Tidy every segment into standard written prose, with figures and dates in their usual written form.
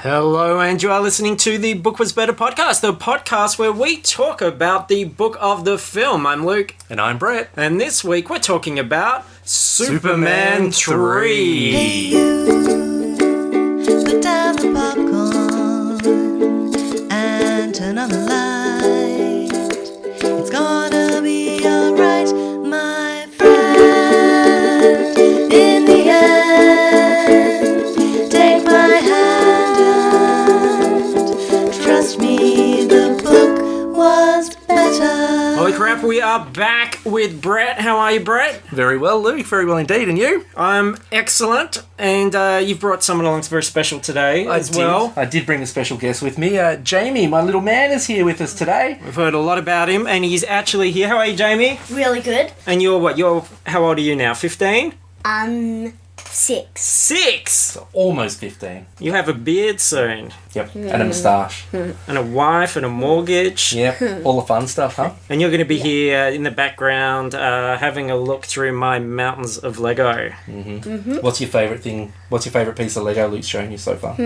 Hello, and you are listening to the Book Was Better podcast, the podcast where we talk about the book of the film. I'm Luke. And I'm Brett. And this week we're talking about Superman 3. Hey you, put down the popcorn and turn on the light. It's gonna be alright, my friend. In the end, take my hand and trust me, the book was better. Holy crap, we are back with Brett. How are you, Brett? Very well, Luke. Very well indeed. And you? I'm excellent, and you've brought someone along that's very special today well. I did bring a special guest with me. Jamie, my little man, is here with us today. We've heard a lot about him, and he's actually here. How are you, Jamie? Really good. And you're what? How old are you now? 15? 6. 6? So almost 15. You have a beard soon. Yep. And a moustache. And a wife and a mortgage. Yep. All the fun stuff, huh? And you're going to be here in the background having a look through my mountains of Lego. What's your favourite thing? What's your favourite piece of Lego Luke's shown you so far?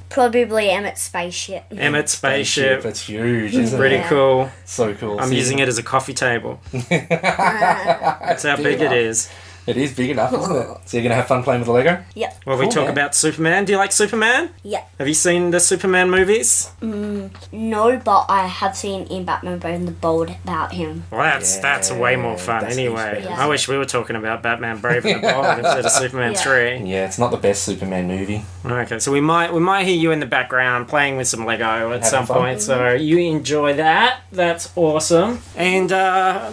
Probably Emmett's spaceship. Emmett's spaceship. That's huge, isn't Pretty it? cool. So cool. I'm using it as a coffee table. That's how big it is. It is big enough, isn't it? So you're going to have fun playing with the Lego? Yep. Well, we Cool, talk man. about Superman. Do you like Superman? Yep. Have you seen the Superman movies? No, but I have seen in Batman Brave and the Bold about him. Well, that's way more fun that's anyway. easy. I wish we were talking about Batman Brave and the Bold instead of Superman Yeah. 3. Yeah, it's not the best Superman movie. Okay, so we might hear you in the background playing with some Lego at some fun. point. So you enjoy that. That's awesome. And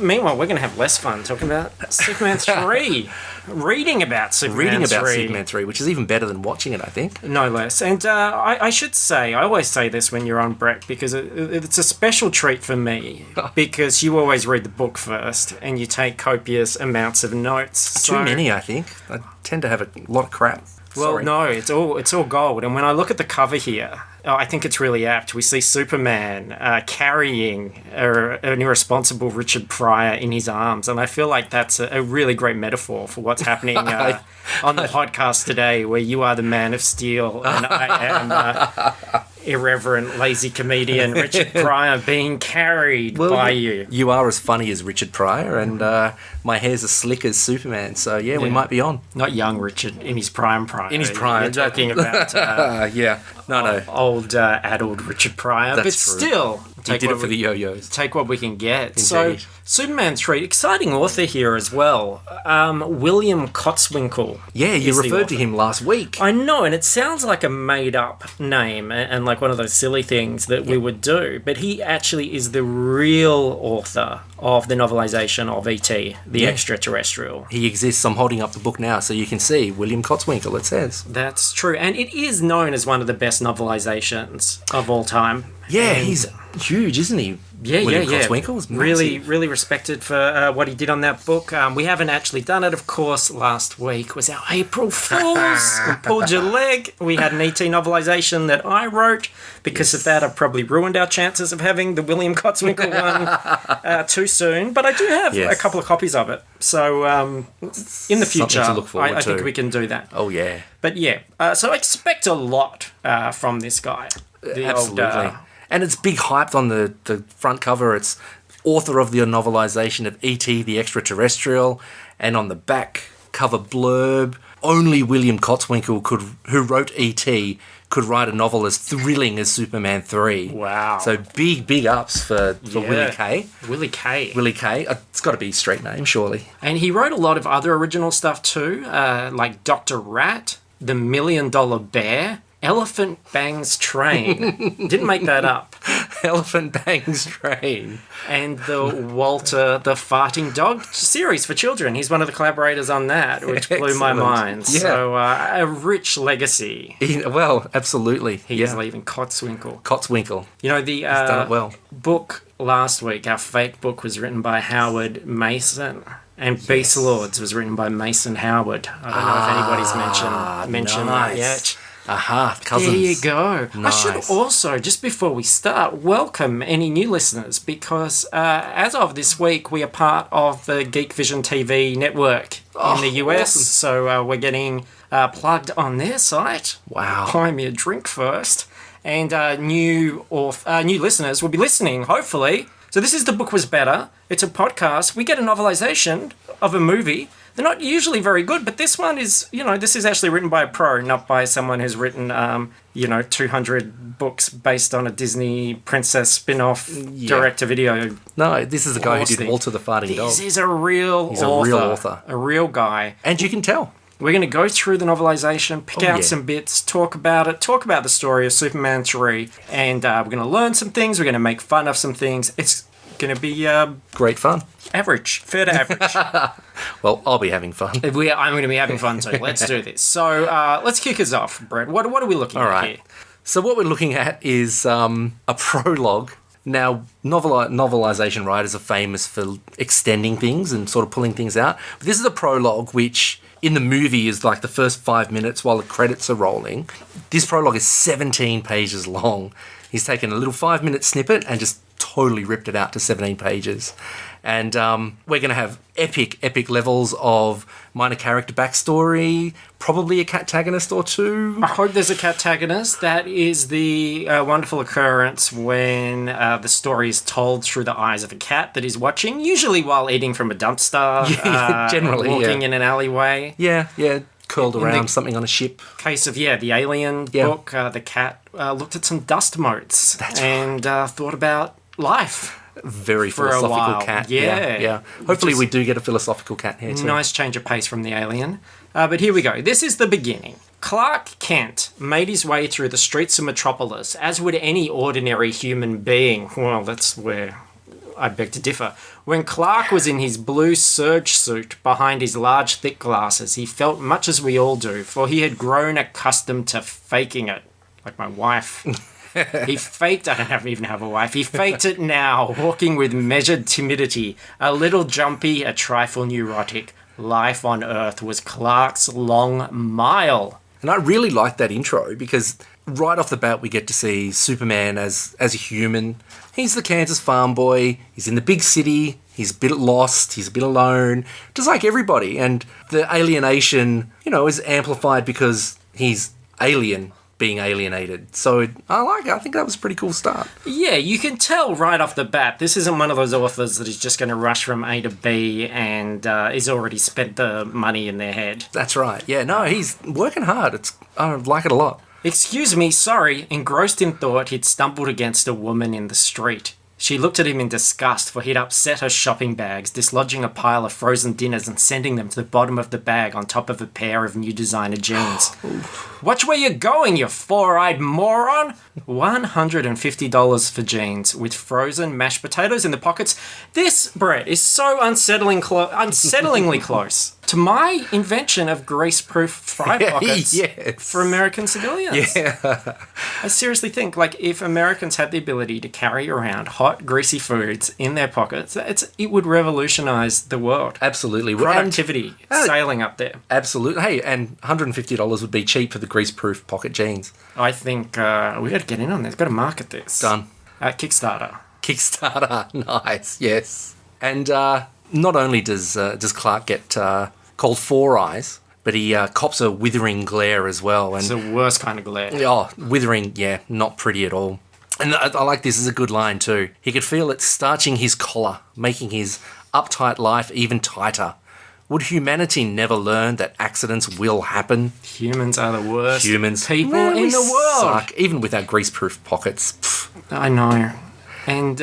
meanwhile, we're going to have less fun talking about Superman 3. Reading about Superman 3. Superman 3, which is even better than watching it, I think. No less. And I should say, I always say this when you're on, Brett, because it's a special treat for me, because you always read the book first and you take copious amounts of notes. Too many, I think. I tend to have a lot of crap. Well, Sorry. no, it's all gold. And when I look at the cover here, I think it's really apt. We see Superman carrying an irresponsible Richard Pryor in his arms, and I feel like that's a really great metaphor for what's happening on the podcast today, where you are the Man of Steel and I am irreverent, lazy comedian Richard Pryor being carried by you. You are as funny as Richard Pryor, and my hair's as slick as Superman, so yeah, we might be on. Not young Richard, in his prime Pryor. In his prime. You're talking about Yeah. No. old adult Richard Pryor, That's but true. still... He did it for the yo-yos. Take what we can get. Indeed. So, Superman 3, exciting author here as well. William Kotzwinkle. Yeah, you is the referred to author. him last week. I know, and it sounds like a made-up name and like one of those silly things that we would do, but he actually is the real author of the novelization of E.T., the extraterrestrial. He exists. I'm holding up the book now so you can see William Kotzwinkle, it says. That's true, and it is known as one of the best novelizations of all time. Yeah, And- he's huge, isn't he? William Kotzwinkle is Really, massive. really respected for what he did on that book. We haven't actually done it, of course. Last week was our April Fools. We pulled your leg. We had an ET novelization that I wrote. Because of that, I've probably ruined our chances of having the William Kotzwinkle one too soon. But I do have a couple of copies of it. So in the future, to look forward I think to. we can do that. Oh, yeah. But yeah, so expect a lot from this guy. The Absolutely. old, and it's big hyped on the front cover. It's author of the novelization of E.T. the Extraterrestrial. And on the back cover blurb, only William Kotzwinkle, who wrote E.T., could write a novel as thrilling as Superman 3. Wow. So big ups for Willie K. Willie K. Willie K. It's got to be a straight name, surely. And he wrote a lot of other original stuff too, like Dr. Rat, The $1 Million Bear, Elephant Bangs Train. Didn't make that up. Elephant Bangs Train. And the Walter the Farting Dog series for children. He's one of the collaborators on that, which blew my Excellent. mind. Yeah. So a rich legacy Well, absolutely. he's leaving Kotzwinkle. Kotzwinkle. You know, the He's done it well. book last week, our fake book, was written by Howard Mason. And Beast Lords was written by Mason Howard. I don't know if anybody's mentioned that nice. yet. Aha, cousins. There you go. Nice. I should also, just before we start, welcome any new listeners because as of this week, we are part of the Geek Vision TV network in the US. Awesome. So we're getting plugged on their site. Wow. Buy me a drink first. And new listeners will be listening, hopefully. So this is The Book Was Better. It's a podcast. We get a novelization of a movie. They're not usually very good, but this one is, this is actually written by a pro, not by someone who's written, 200 books based on a Disney princess spin-off direct-to-video. No, this is the guy who Horse did thing. Walter the Farting Dog. This is a real He's author. a real author. A real guy. And you can tell. We're going to go through the novelization, pick out some bits, talk about it, talk about the story of Superman 3, and we're going to learn some things, we're going to make fun of some things. It's going to be Great fun. average, fair to average. Well, I'll be having fun. I'm going to be having fun too. Let's do this. So let's kick us off, Brett. What are we looking at here? So what we're looking at is a prologue. Now, novelization writers are famous for extending things and sort of pulling things out. But this is a prologue which, in the movie, is like the first 5 minutes while the credits are rolling. This prologue is 17 pages long. He's taken a little 5-minute snippet and just totally ripped it out to 17 pages. And we're going to have epic levels of minor character backstory, probably a catagonist or two. I hope there's a catagonist. That is the wonderful occurrence when the story is told through the eyes of a cat that is watching, usually while eating from a dumpster, generally, walking in an alleyway. Yeah, curled In around the something on a ship. Case of, the Alien book, the cat looked at some dust motes and thought about life. Very For a philosophical while. cat. Yeah. Hopefully we do get a philosophical cat here too. Nice change of pace from the Alien. But here we go. This is the beginning. Clark Kent made his way through the streets of Metropolis, as would any ordinary human being. Well, that's where I beg to differ. When Clark was in his blue serge suit behind his large, thick glasses, he felt much as we all do, for he had grown accustomed to faking it. Like my wife. He faked, I don't even have a wife, he faked it now, walking with measured timidity, a little jumpy, a trifle neurotic. Life on Earth was Clark's long mile. And I really like that intro because right off the bat we get to see Superman as a human. He's the Kansas farm boy, he's in the big city, he's a bit lost, he's a bit alone, just like everybody. And the alienation, is amplified because he's alien. Being alienated. So I think that was a pretty cool start. Yeah, you can tell right off the bat, this isn't one of those authors that is just going to rush from A to B and is already spent the money in their head. That's right. Yeah, no, he's working hard. I like it a lot. Excuse me, sorry. Engrossed in thought, he'd stumbled against a woman in the street. She looked at him in disgust, for he'd upset her shopping bags, dislodging a pile of frozen dinners and sending them to the bottom of the bag on top of a pair of new designer jeans. Watch where you're going, you four-eyed moron! $150 for jeans, with frozen mashed potatoes in the pockets. This, Brett, is so unsettlingly close to my invention of grease-proof fry pockets for American civilians. Yeah. I seriously think, if Americans had the ability to carry around hot, greasy foods in their pockets, it would revolutionize the world. Absolutely. Productivity, sailing up there. Absolutely. Hey, and $150 would be cheap for the grease-proof pocket jeans. I think we got to get in on this. Got to market this. Done. Kickstarter. Nice. Yes. And not only does Clark get called Four Eyes, but he cops a withering glare as well. And It's the worst kind of glare. oh, withering, not pretty at all. And I like this as a good line too. He could feel it starching his collar, making his uptight life even tighter. Would humanity never learn that accidents will happen? Humans are the worst people Man, in we the world. suck, even with our greaseproof pockets. Pfft. I know. And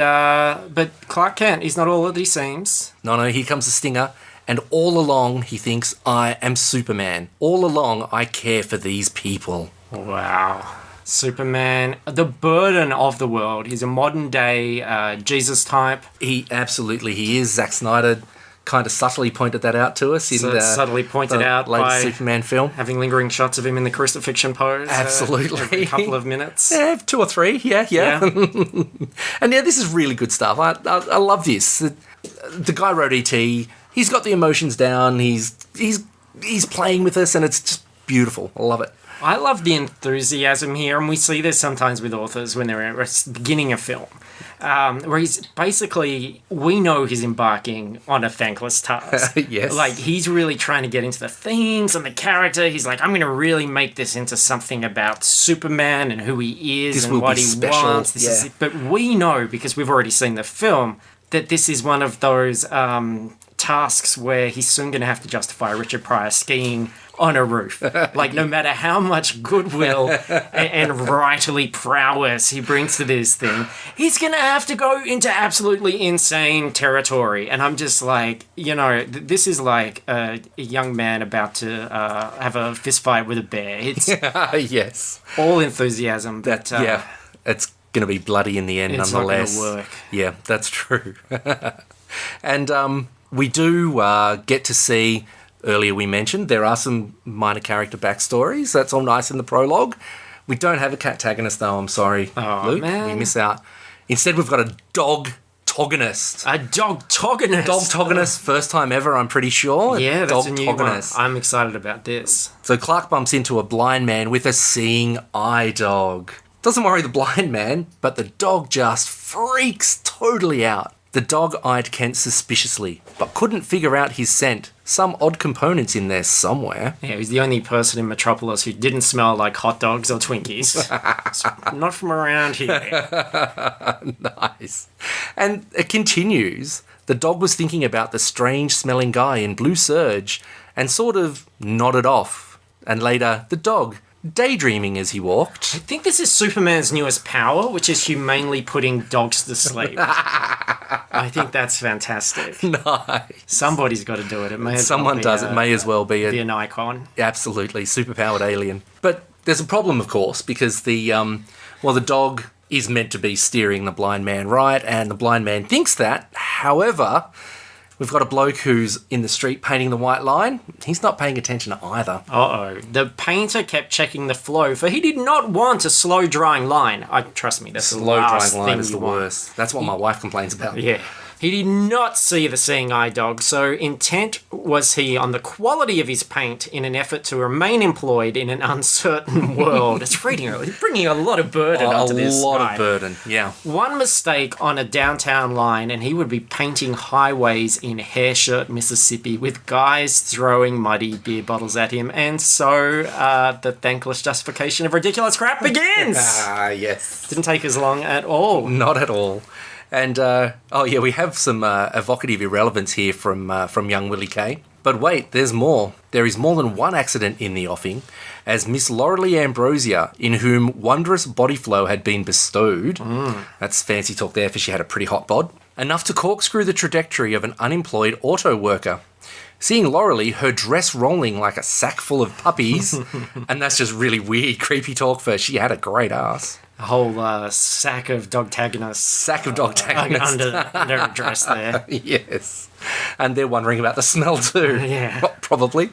but Clark Kent, he's not all that he seems. No, here comes the stinger. And all along, he thinks, I am Superman. All along, I care for these people. Wow. Superman, the burden of the world. He's a modern day Jesus type. He is. Zack Snyder kind of subtly pointed that out to us in the subtly pointed out latest by Superman film. having lingering shots of him in the crucifixion pose. Absolutely. Every couple of minutes. Yeah, 2 or 3. Yeah. And this is really good stuff. I love this. The guy wrote E.T. He's got the emotions down. He's playing with us, and it's just beautiful. I love it. I love the enthusiasm here, and we see this sometimes with authors when they're beginning a film. Where he's basically, we know he's embarking on a thankless task. Yes. Like, he's really trying to get into the themes and the character. He's like, I'm going to really make this into something about Superman and who he is This and will what be he special, wants. This is yeah. it. But we know, because we've already seen the film, that this is one of those tasks where he's soon going to have to justify Richard Pryor skiing on a roof. Like, no matter how much goodwill and rightly prowess he brings to this thing, he's going to have to go into absolutely insane territory. And I'm just like, this is like a young man about to have a fist fight with a bear. It's Yes. all enthusiasm. But, It's going to be bloody in the end, it's nonetheless. not going to work. Yeah, that's true. And we do get to see, earlier we mentioned, there are some minor character backstories. That's all nice in the prologue. We don't have a catagonist, though, I'm sorry, Oh, Luke. man. We miss out. Instead, we've got a dog-togonist. A dog-togonist. Dog-togonist, first time ever, I'm pretty sure. Yeah, that's a new one. Dog-togonist. I'm excited about this. So Clark bumps into a blind man with a seeing eye dog. Doesn't worry the blind man, but the dog just freaks totally out. The dog eyed Kent suspiciously, but couldn't figure out his scent. Some odd components in there somewhere. Yeah, he's the only person in Metropolis who didn't smell like hot dogs or Twinkies. It's not from around here. Nice. And it continues. The dog was thinking about the strange smelling guy in blue serge and sort of nodded off. And later, the dog, daydreaming as he walked. I think this is Superman's newest power, which is humanely putting dogs to sleep. I think that's fantastic. Nice. Somebody's got to do it. It may as Someone well be does. It may as well be be an icon. absolutely superpowered alien. But there's a problem, of course, because the dog is meant to be steering the blind man right, and the blind man thinks that. However, we've got a bloke who's in the street painting the white line. He's not paying attention either. Uh-oh. The painter kept checking the flow, for he did not want a slow-drying line. Trust me, that's the last Slow-drying line thing is the you want. worst. That's what my wife complains about. Yeah. He did not see the seeing eye dog, so intent was he on the quality of his paint in an effort to remain employed in an uncertain world. It's bringing a lot of burden onto this A lot guy. of burden, yeah. One mistake on a downtown line and he would be painting highways in Hair Shirt, Mississippi with guys throwing muddy beer bottles at him. And so the thankless justification of ridiculous crap begins. Yes. Didn't take as long at all. Not at all. And, we have some evocative irrelevance here from young Willie K. But wait, there's more. There is more than one accident in the offing, as Miss Laurelie Ambrosia, in whom wondrous body flow had been bestowed. That's fancy talk there, for she had a pretty hot bod. Enough to corkscrew the trajectory of an unemployed auto worker. Seeing Laurelie, her dress rolling like a sack full of puppies, and that's just really weird, creepy talk for she had a great ass. A whole sack of dogtagonists. Sack of dogtagonists. under a dress there. Yes. And they're wondering about the smell too. Yeah. Well, probably.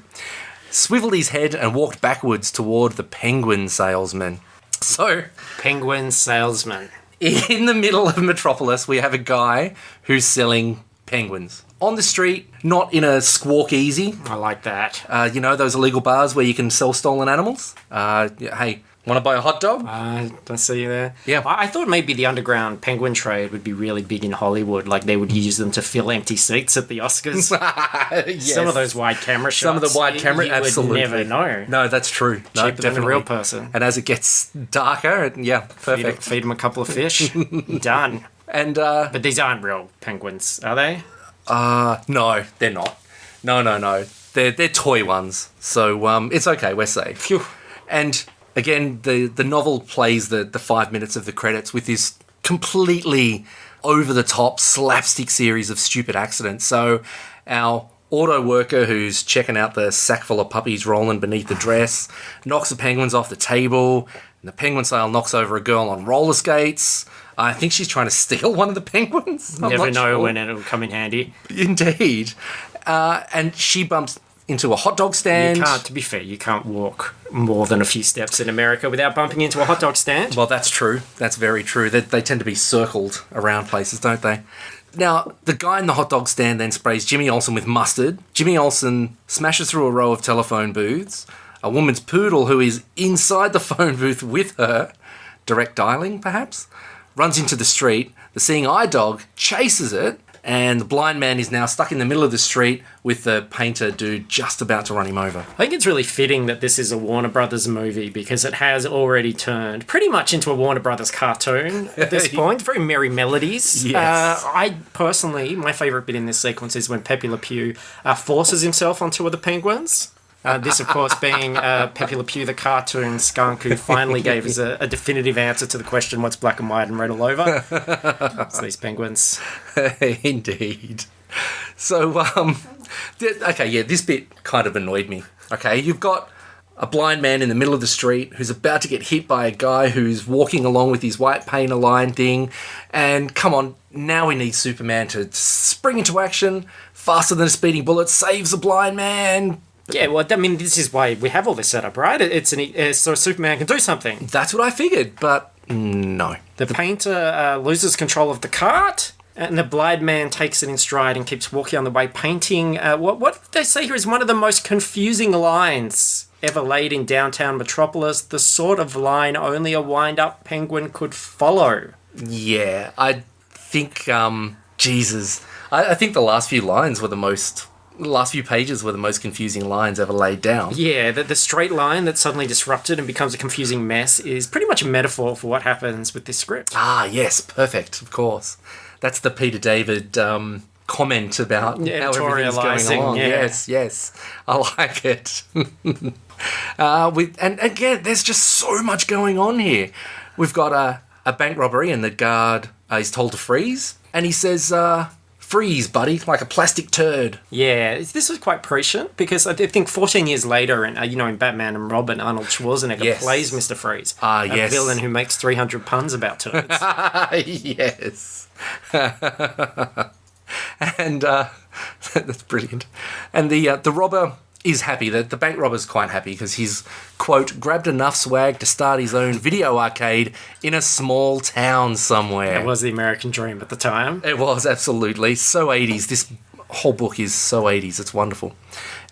Swiveled his head and walked backwards toward the penguin salesman. So, Penguin salesman. in the middle of Metropolis, we have a guy who's selling penguins. On the street, not in a squawk easy. I like that. Those illegal bars where you can sell stolen animals? Hey, want to buy a hot dog? I see you there. Yeah. I thought maybe the underground penguin trade would be really big in Hollywood. Like they would use them to fill empty seats at the Oscars. Yes. Some of those wide camera shots. Some of the wide camera, you absolutely. would never know. No, that's true. No, Cheaper than a real person. And as it gets darker, perfect. Feed them a couple of fish. Done. And But these aren't real penguins, are they? no, they're not. No. They're toy ones. So it's okay, we're safe. Phew. And again, the novel plays the 5 minutes of the credits with this completely over-the-top slapstick series of stupid accidents. So our auto worker who's checking out the sack full of puppies rolling beneath the dress knocks the penguins off the table, and the penguin sale knocks over a girl on roller skates. I think she's trying to steal one of the penguins. I'm Never not know sure. when it'll come in handy. Indeed. And she bumps into a hot dog stand. To be fair, you can't walk more than a few steps in America without bumping into a hot dog stand. Well, that's true. That's very true. They tend to be circled around places, don't they? Now, the guy in the hot dog stand then sprays Jimmy Olsen with mustard. Jimmy Olsen smashes through a row of telephone booths, A woman's poodle who is inside the phone booth with her, direct dialing perhaps, runs into the street. The seeing eye dog chases it, and the blind man is now stuck in the middle of the street with the painter dude just about to run him over. I think it's really fitting that this is a Warner Brothers movie because it has already turned pretty much into a Warner Brothers cartoon at this point. Very merry melodies. Yes. I personally, my favourite bit in this sequence is when Pepe Le Pew forces himself on two of the penguins. This, of course, being Pepe Le Pew, the cartoon skunk who finally gave us a definitive answer to the question, what's black and white and red all over? It's these penguins. Indeed. So, this bit kind of annoyed me. Okay, you've got a blind man in the middle of the street who's about to get hit by a guy who's walking along with his white paint line thing, and come on, now we need Superman to spring into action, faster than a speeding bullet, saves a blind man. Yeah, well, I mean, this is why we have all this set up, right? It's so Superman can do something. That's what I figured, but no. The painter loses control of the cart, and the blind man takes it in stride and keeps walking on the way, painting what they say here is one of the most confusing lines ever laid in downtown Metropolis, the sort of line only a wind-up penguin could follow. Yeah, I think, Jesus. I think the last few lines were the last few pages were the most confusing lines ever laid down. Yeah, the straight line that's suddenly disrupted and becomes a confusing mess is pretty much a metaphor for what happens with this script. Ah, yes, perfect, of course. That's the Peter David comment about how everything's going along. Yeah. Yes, I like it. And again, there's just so much going on here. We've got a bank robbery and the guard is told to freeze, and he says, freeze, buddy, like a plastic turd. Yeah, this was quite prescient because I think 14 years later, and in Batman and Robin, Arnold Schwarzenegger plays Mr. Freeze, a villain who makes 300 puns about turds. Yes. And that's brilliant. And the robber is happy. The bank robber's quite happy because he's, quote, grabbed enough swag to start his own video arcade in a small town somewhere. It was the American dream at the time. It was, absolutely. So 80s. This whole book is so 80s. It's wonderful.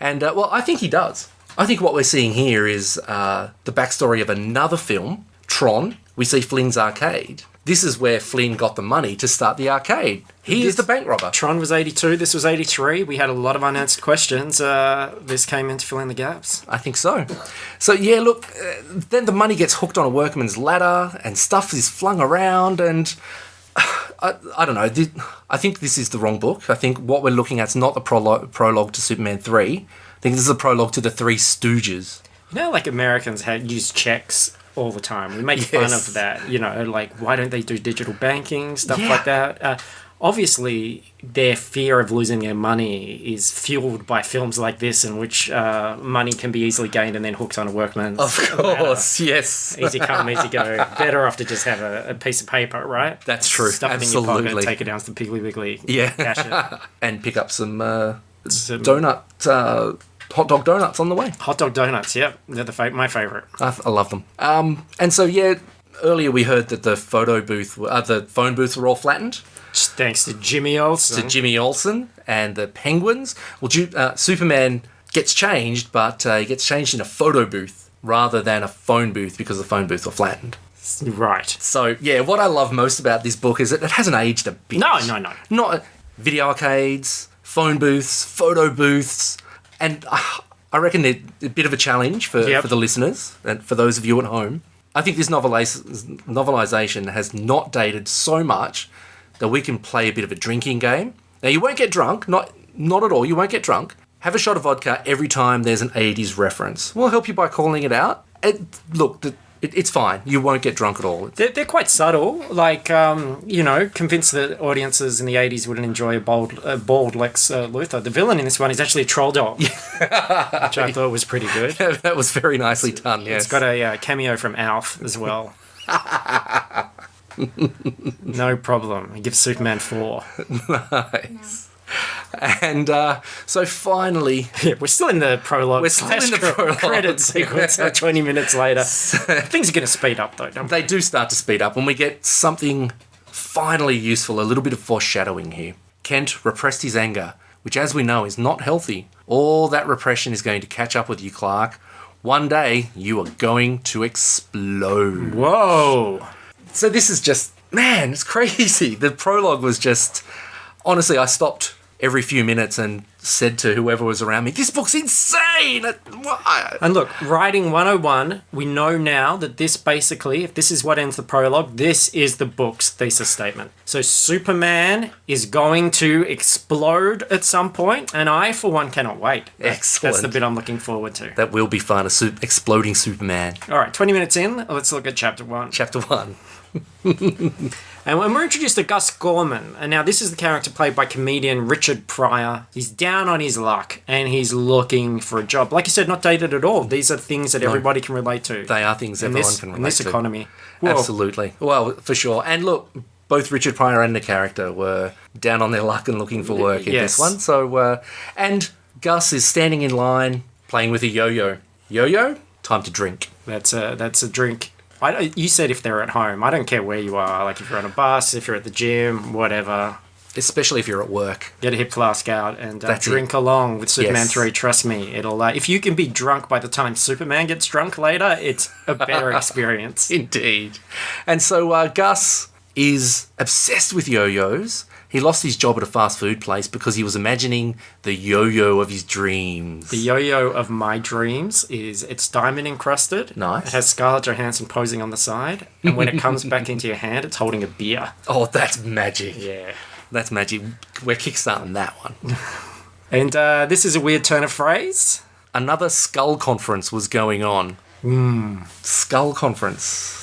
And, I think he does. I think what we're seeing here is the backstory of another film, Tron. We see Flynn's arcade. This is where Flynn got the money to start the arcade. He is the bank robber. Tron was 82, this was 83. We had a lot of unanswered questions. This came in to fill in the gaps. I think so. So, yeah, look, then the money gets hooked on a workman's ladder and stuff is flung around and... I don't know. I think this is the wrong book. I think what we're looking at is not the prologue to Superman 3. I think this is a prologue to the Three Stooges. Like Americans use checks all the time. We make fun of that, like why don't they do digital banking, stuff like that. Obviously, their fear of losing their money is fueled by films like this in which money can be easily gained and then hooked on a workman's Of course, yes. Easy come, easy go. Better off to just have a piece of paper, right? That's true, Stuff absolutely. it in your pocket, take it down to the Piggly Wiggly, cash it. And pick up some hot dog donuts on the way. Hot dog donuts, yep. They're my favourite. I love them. And so, earlier we heard that the phone booths were all flattened. Thanks to Jimmy Olsen. And the penguins. Well, Superman gets changed, but he gets changed in a photo booth rather than a phone booth because the phone booths were flattened. Right. So, what I love most about this book is that it hasn't aged a bit. No. Not video arcades, phone booths, photo booths. And I reckon they're a bit of a challenge for the listeners and for those of you at home. I think this novelization has not dated so much that we can play a bit of a drinking game. Now, you won't get drunk. Not at all. You won't get drunk. Have a shot of vodka every time there's an 80s reference. We'll help you by calling it out. It's fine. You won't get drunk at all. They're quite subtle. Like, convinced that audiences in the 80s wouldn't enjoy a bald Lex Luthor. The villain in this one is actually a troll dog, which I thought was pretty good. That was very nicely done, yes. It's got a cameo from Alf as well. No problem. He gives Superman 4. Nice. And so finally... Yeah, we're still in the prologue. We're still in the prologue. Credit sequence 20 minutes later. Things are going to speed up, though, don't they? They do start to speed up, and we get something finally useful, a little bit of foreshadowing here. Kent repressed his anger, which, as we know, is not healthy. All that repression is going to catch up with you, Clark. one day you are going to explode. Whoa. So this is just, man, it's crazy. The prologue was just, honestly, I stopped every few minutes and said to whoever was around me, this book's insane! Why? And look, writing 101, we know now that this basically, if this is what ends the prologue, this is the book's thesis statement. So Superman is going to explode at some point, and I, for one, cannot wait. Excellent. That's the bit I'm looking forward to. That will be fun, exploding Superman. All right, 20 minutes in, let's look at chapter 1. Chapter 1. And when we're introduced to Gus Gorman, and now this is the character played by comedian Richard Pryor. He's down on his luck, and he's looking for a job. Like you said, not dated at all. These are things that everybody can relate to. They are things everyone can relate to. In this economy. Whoa. Absolutely. Well, for sure. And look, both Richard Pryor and the character were down on their luck and looking for work in this one. So, and Gus is standing in line playing with a yo-yo. Yo-yo? Time to drink. That's a drink. You said if they're at home. I don't care where you are. Like if you're on a bus, if you're at the gym, whatever. Especially if you're at work. Get a hip flask out and drink along with Superman 3. Trust me, it'll. If you can be drunk by the time Superman gets drunk later, it's a better experience. Indeed. And so Gus is obsessed with yo-yos. He lost his job at a fast food place because he was imagining the yo-yo of his dreams. The yo-yo of my dreams it's diamond encrusted. Nice. It has Scarlett Johansson posing on the side. And when it comes back into your hand, it's holding a beer. Oh, that's magic. Yeah. That's magic. We're kickstarting that one. And this is a weird turn of phrase. Another skull conference was going on. Skull conference.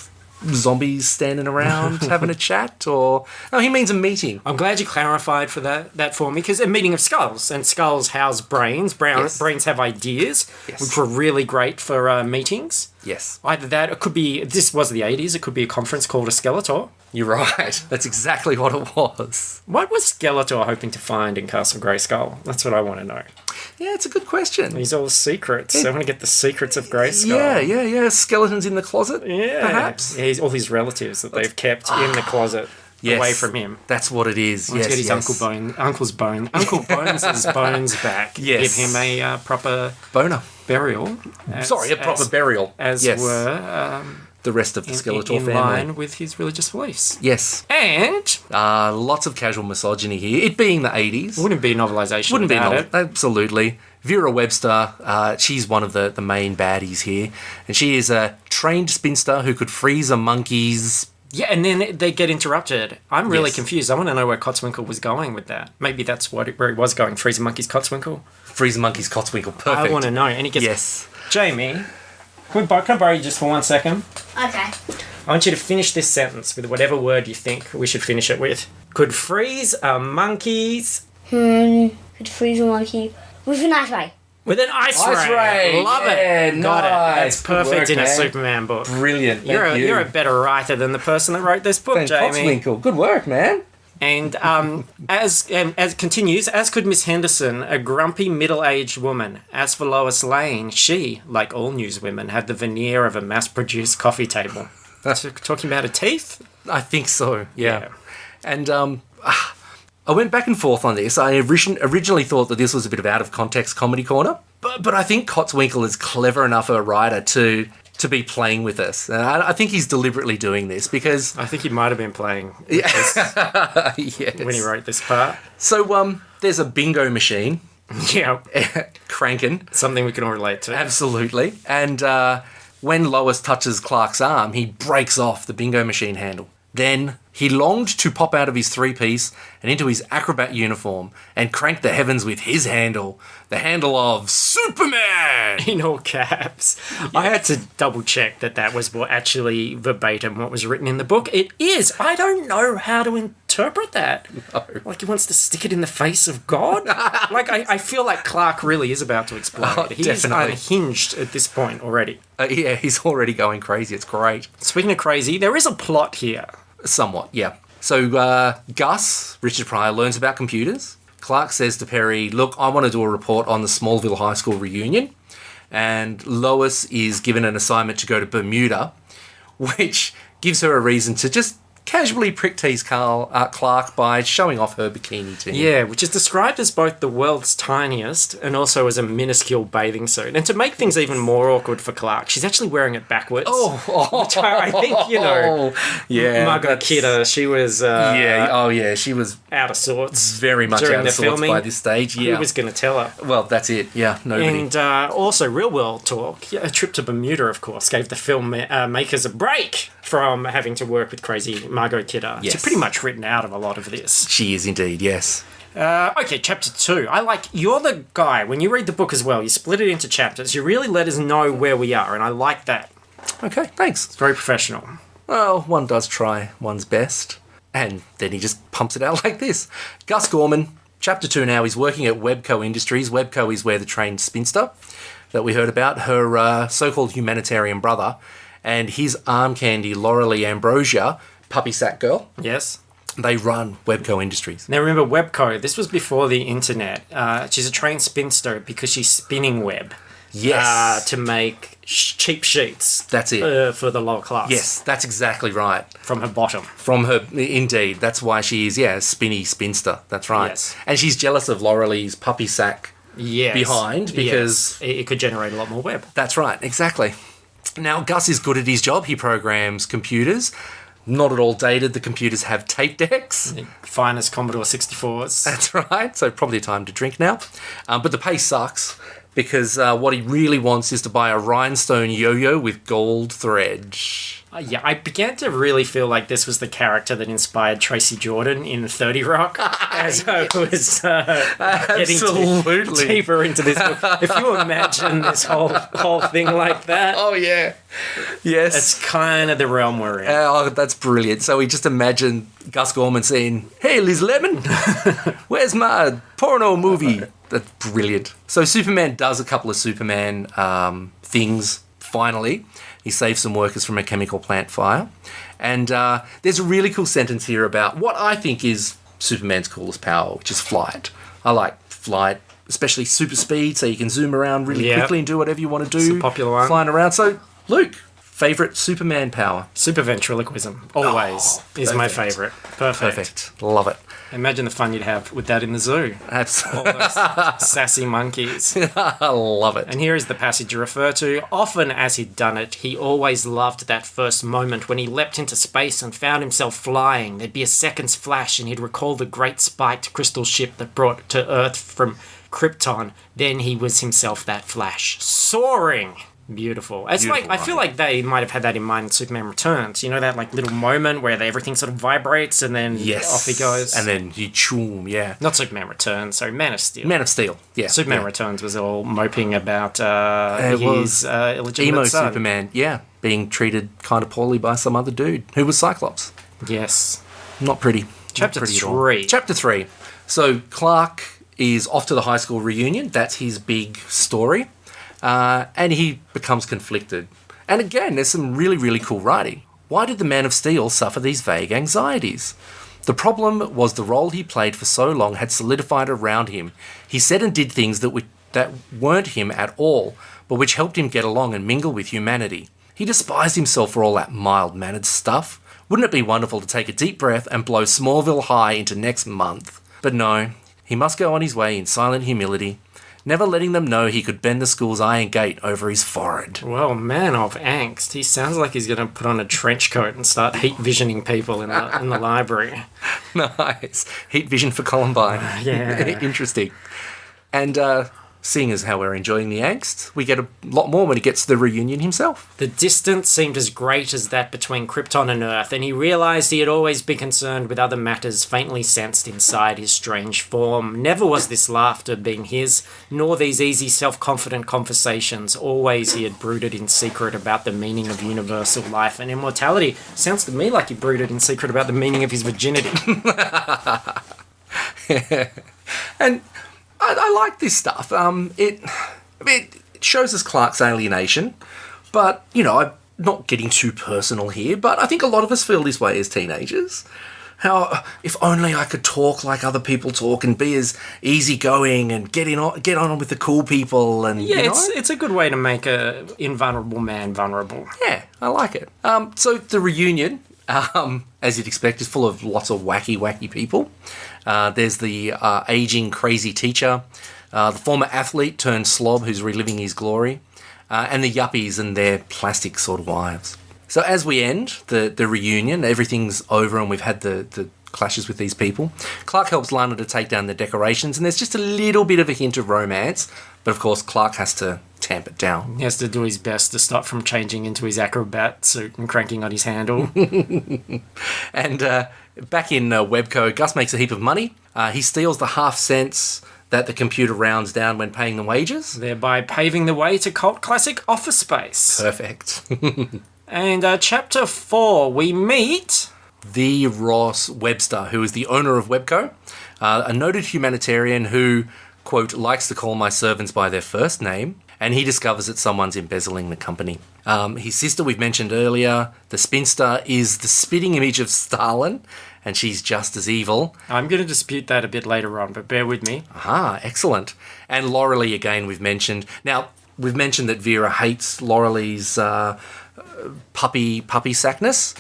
Zombies standing around having a chat, or no, he means a meeting. I'm glad you clarified for that for me, because a meeting of skulls, and skulls house brains. Brains have ideas, which were really great for meetings. Yes. Either that, it could be, this was the 80s, it could be a conference called a Skeletor. You're right. That's exactly what it was. What was Skeletor hoping to find in Castle Grayskull? That's what I want to know. Yeah, it's a good question. He's all secrets. I want to get the secrets of Grayskull. Yeah. Skeletons in the closet, Yeah. perhaps. Yeah, all his relatives that they've kept in the closet. Yes, away from him. That's what it is. Let's get his Uncle Bones' bones back. Yes. Give him a proper boner burial. a proper burial. As were the rest of the Skeletor family. In line with his religious beliefs. Yes. And lots of casual misogyny here. It being the 80s. Wouldn't be a novelization Wouldn't be it. Absolutely. Vera Webster, she's one of the main baddies here. And she is a trained spinster who could freeze a monkey's... Yeah, and then they get interrupted. I'm really confused. I want to know where Cotswinkle was going with that. Maybe that's where he was going. Freeze a monkey's Cotswinkle? Freeze a monkey's Cotswinkle. Perfect. I want to know. And he gets... Yes. Jamie, can I borrow you just for 1 second? Okay. I want you to finish this sentence with whatever word you think we should finish it with. Could freeze a monkey's... Could freeze a monkey with an ice ray. With an ice ray. Love it. Got it. That's perfect in a Superman book. Brilliant. You're a better writer than the person that wrote this book, Jamie. Cotswinkle. Good work, man. And as continues, as could Miss Henderson, a grumpy middle-aged woman. As for Lois Lane, she, like all newswomen, had the veneer of a mass-produced coffee table. Talking about her teeth? I think so. Yeah. And I went back and forth on this. I originally thought that this was a bit of out-of-context comedy corner, but I think Cotswinkle is clever enough a writer to be playing with us. And I think he's deliberately doing this because... I think he might have been playing with yes. when he wrote this part. So there's a bingo machine. Yeah. Cranking. Something we can all relate to. Absolutely. And when Lois touches Clark's arm, he breaks off the bingo machine handle. Then he longed to pop out of his three-piece and into his acrobat uniform and crank the heavens with his handle, the handle of Superman! In all caps. Yeah. I had to double-check that was actually verbatim what was written in the book. It is. I don't know how to interpret that. No. Like he wants to stick it in the face of God? Like, I feel like Clark really is about to explode. Oh, He's definitely. Unhinged at this point already. Yeah, he's already going crazy. It's great. Speaking of crazy, there is a plot here. Somewhat, yeah. So Gus, Richard Pryor, learns about computers. Clark says to Perry, look, I want to do a report on the Smallville High School reunion. And Lois is given an assignment to go to Bermuda, which gives her a reason to just casually prick tease Clark by showing off her bikini to him. Yeah, which is described as both the world's tiniest and also as a minuscule bathing suit. And to make things even more awkward for Clark, she's actually wearing it backwards. Which I think, Margot Kidder, she was... she was out of sorts. very much during out of sorts filming. by this stage. Yeah. Who was going to tell her? Well, that's it. Yeah, nobody. And also, real world talk. A trip to Bermuda, of course, gave the film makers a break from having to work with crazy Margot Kidder. Yes. She's pretty much written out of a lot of this. She is indeed, yes. Okay, chapter 2. You're the guy, when you read the book as well, you split it into chapters. You really let us know where we are, and I like that. Okay, thanks. It's very professional. Well, one does try one's best. And then he just pumps it out like this. Gus Gorman, chapter 2 now, he's working at Webco Industries. Webco is where the trained spinster that we heard about, her so-called humanitarian brother, and his arm candy, Laurelie Ambrosia, puppy sack girl. Yes. They run Webco Industries. Now remember, Webco, this was before the internet. She's a trained spinster because she's spinning web. Yes. To make cheap sheets. That's it. For the lower class. Yes, that's exactly right. From her bottom. From her, indeed. That's why she is, a spinny spinster. That's right. Yes. And she's jealous of Laurelie's puppy sack behind because... Yes. It could generate a lot more web. That's right, exactly. Now, Gus is good at his job. He programs computers. Not at all dated. The computers have tape decks. The finest Commodore 64s. That's right. So probably time to drink now. But the pay sucks because what he really wants is to buy a rhinestone yo-yo with gold thread. I began to really feel like this was the character that inspired Tracy Jordan in 30 Rock as I was getting deeper into this book. If you imagine this whole thing like that. Oh, yeah. Yes. It's kind of the realm we're in. Oh, that's brilliant. So we just imagine Gus Gorman saying, "Hey, Liz Lemon, where's my porno movie?" That's brilliant. So Superman does a couple of Superman things, finally. He saves some workers from a chemical plant fire. And there's a really cool sentence here about what I think is Superman's coolest power, which is flight. I like flight, especially super speed, so you can zoom around really quickly and do whatever you want to do. It's a popular one. Flying around. So, Luke, favourite Superman power? Super ventriloquism, always, is my favourite. Perfect. Love it. Imagine the fun you'd have with that in the zoo. Absolutely. All those sassy monkeys. I love it. And here is the passage you refer to. Often as he'd done it, he always loved that first moment when he leapt into space and found himself flying. There'd be a second's flash and he'd recall the great spiked crystal ship that brought to Earth from Krypton. Then he was himself that flash. Soaring! Beautiful. It's Beautiful, I feel like they might have had that in mind in Superman Returns. You know, that like little moment where everything sort of vibrates and then off he goes. And then you choom, yeah. Not Superman Returns, sorry, Man of Steel. Man of Steel, yeah. Superman Returns was all moping about his illegitimate emo son. Superman, being treated kind of poorly by some other dude who was Cyclops. Yes. Not pretty. Chapter Not pretty at all. 3. Chapter 3. So Clark is off to the high school reunion. That's his big story. And he becomes conflicted. And again, there's some really, really cool writing. Why did the Man of Steel suffer these vague anxieties? The problem was the role he played for so long had solidified around him. He said and did things that weren't him at all, but which helped him get along and mingle with humanity. He despised himself for all that mild-mannered stuff. Wouldn't it be wonderful to take a deep breath and blow Smallville high into next month? But no, he must go on his way in silent humility, never letting them know he could bend the school's iron gate over his forehead. Well, man of angst. He sounds like he's going to put on a trench coat and start heat visioning people in the library. Nice. Heat vision for Columbine. Yeah. Interesting. And seeing as how we're enjoying the angst, we get a lot more when he gets to the reunion himself. The distance seemed as great as that between Krypton and Earth, and he realised he had always been concerned with other matters faintly sensed inside his strange form. Never was this laughter being his, nor these easy, self-confident conversations. Always he had brooded in secret about the meaning of universal life and immortality. Sounds to me like he brooded in secret about the meaning of his virginity. And I like this stuff. It shows us Clark's alienation, but, I'm not getting too personal here, but I think a lot of us feel this way as teenagers. How, if only I could talk like other people talk and be as easygoing and get on with the cool people. And Yeah, it's a good way to make a invulnerable man vulnerable. Yeah, I like it. So the reunion, as you'd expect, is full of lots of wacky people. There's the aging crazy teacher, the former athlete turned slob who's reliving his glory, and the yuppies and their plastic sort of wives. So as we end the reunion, everything's over and we've had the clashes with these people. Clark helps Lana to take down the decorations, and there's just a little bit of a hint of romance, but of course Clark has to tamp it down. He has to do his best to stop from changing into his acrobat suit and cranking on his handle. And back in Webco, Gus makes a heap of money. He steals the half cents that the computer rounds down when paying the wages. Thereby paving the way to cult classic Office Space. Perfect. And chapter 4, we meet... the Ross Webster, who is the owner of Webco, a noted humanitarian who, quote, likes to call my servants by their first name, and he discovers that someone's embezzling the company. His sister, we've mentioned earlier, the spinster, is the spitting image of Stalin, and she's just as evil. I'm going to dispute that a bit later on, but bear with me. Aha, excellent. And Laurelie, again, we've mentioned. Now, we've mentioned that Vera hates Laurelie's puppy sackness,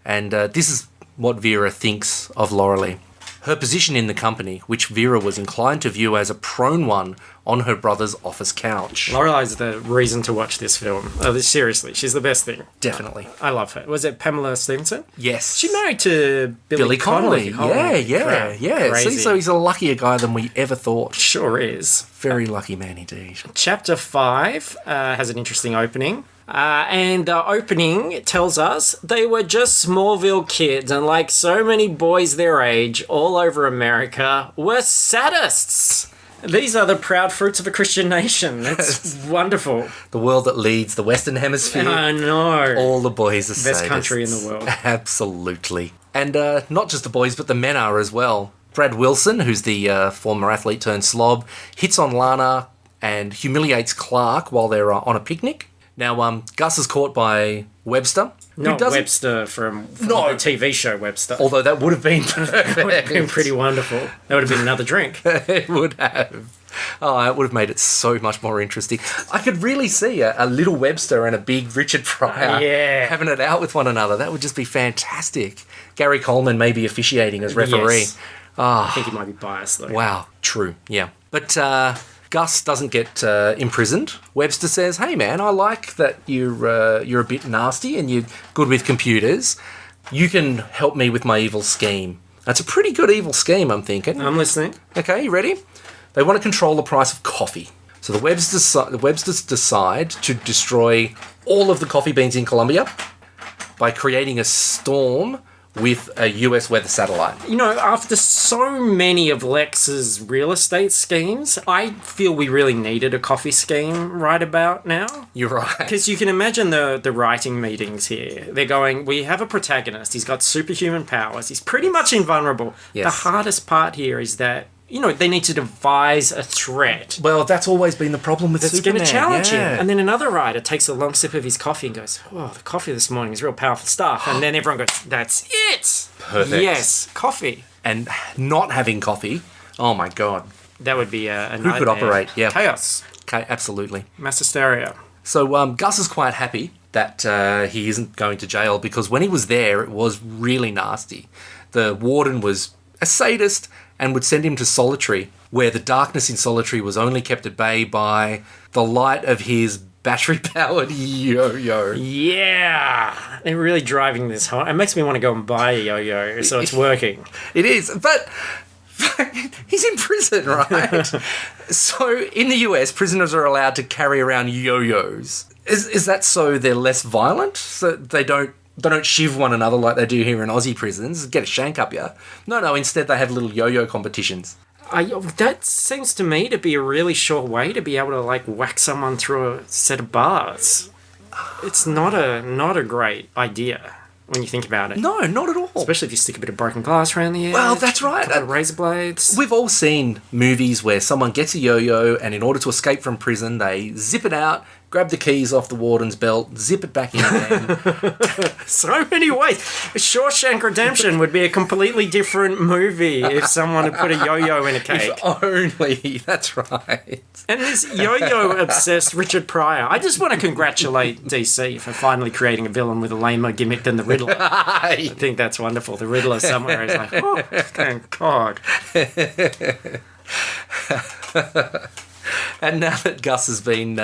and this is what Vera thinks of Laurelie. Her position in the company, which Vera was inclined to view as a prone one on her brother's office couch. Lorelei's the reason to watch this film. Seriously, she's the best thing. Definitely. I love her. Was it Pamela Stevenson? Yes. She married to Billy Connolly. Yeah. Crazy. See, so he's a luckier guy than we ever thought. Sure is. Very lucky man indeed. Chapter 5 has an interesting opening. And the opening tells us they were just Smallville kids, and like so many boys their age all over America, were sadists. These are the proud fruits of a Christian nation. It's wonderful. The world that leads the Western Hemisphere. I know. All the boys are Best sadists. country in the world. Absolutely. And not just the boys, but the men are as well. Brad Wilson, who's the former athlete turned slob, hits on Lana and humiliates Clark while they're on a picnic. Now, Gus is caught by Webster. Not Webster from the TV show Webster. Although that would have been perfect. That would have been pretty wonderful. That would have been another drink. It would have. Oh, it would have made it so much more interesting. I could really see a little Webster and a big Richard Pryor having it out with one another. That would just be fantastic. Gary Coleman may be officiating as referee. Yes. I think he might be biased, though. Wow, true, yeah. But Gus doesn't get imprisoned. Webster says, hey man, I like that you're a bit nasty and you're good with computers. You can help me with my evil scheme. That's a pretty good evil scheme, I'm thinking. I'm listening. Okay, you ready? They want to control the price of coffee. So the Websters decide to destroy all of the coffee beans in Colombia by creating a storm with a US weather satellite. You know, after so many of Lex's real estate schemes, I feel we really needed a coffee scheme right about now. You're right. Because you can imagine the writing meetings here. They're going, we have a protagonist, he's got superhuman powers, he's pretty much invulnerable. Yes. The hardest part here is that, you know, they need to devise a threat Well, that's always been the problem with that's Superman. going to challenge him. Yeah. And then another writer takes a long sip of his coffee and goes, oh, the coffee this morning is real powerful stuff. And then everyone goes, that's it. Perfect. Yes, coffee. And not having coffee, oh my God. That would be a Who could nightmare. operate? Yeah. Chaos. Okay, absolutely. Mass hysteria. So Gus is quite happy that he isn't going to jail because when he was there, it was really nasty. The warden was a sadist and would send him to solitary, where the darkness in solitary was only kept at bay by the light of his battery-powered yo-yo. Yeah! They're really driving this home. It makes me want to go and buy a yo-yo, so it's working. It is, but he's in prison, right? So in the US, prisoners are allowed to carry around yo-yos. Is that so they're less violent? So they don't shiv one another like they do here in Aussie prisons, get a shank up ya. No, instead they have little yo-yo competitions. That seems to me to be a really sure way to be able to, like, whack someone through a set of bars. It's not a great idea when you think about it. No, not at all. Especially if you stick a bit of broken glass around the edge. Well, that's right. A couple of razor blades. We've all seen movies where someone gets a yo-yo and in order to escape from prison, they zip it out, grab the keys off the warden's belt, zip it back in again. So many ways. Shawshank Redemption would be a completely different movie if someone had put a yo-yo in a cake. If only. That's right. And this yo-yo obsessed Richard Pryor. I just want to congratulate DC for finally creating a villain with a lamer gimmick than the Riddler. I think that's wonderful. The Riddler somewhere is like, oh, thank God. And now that Gus has been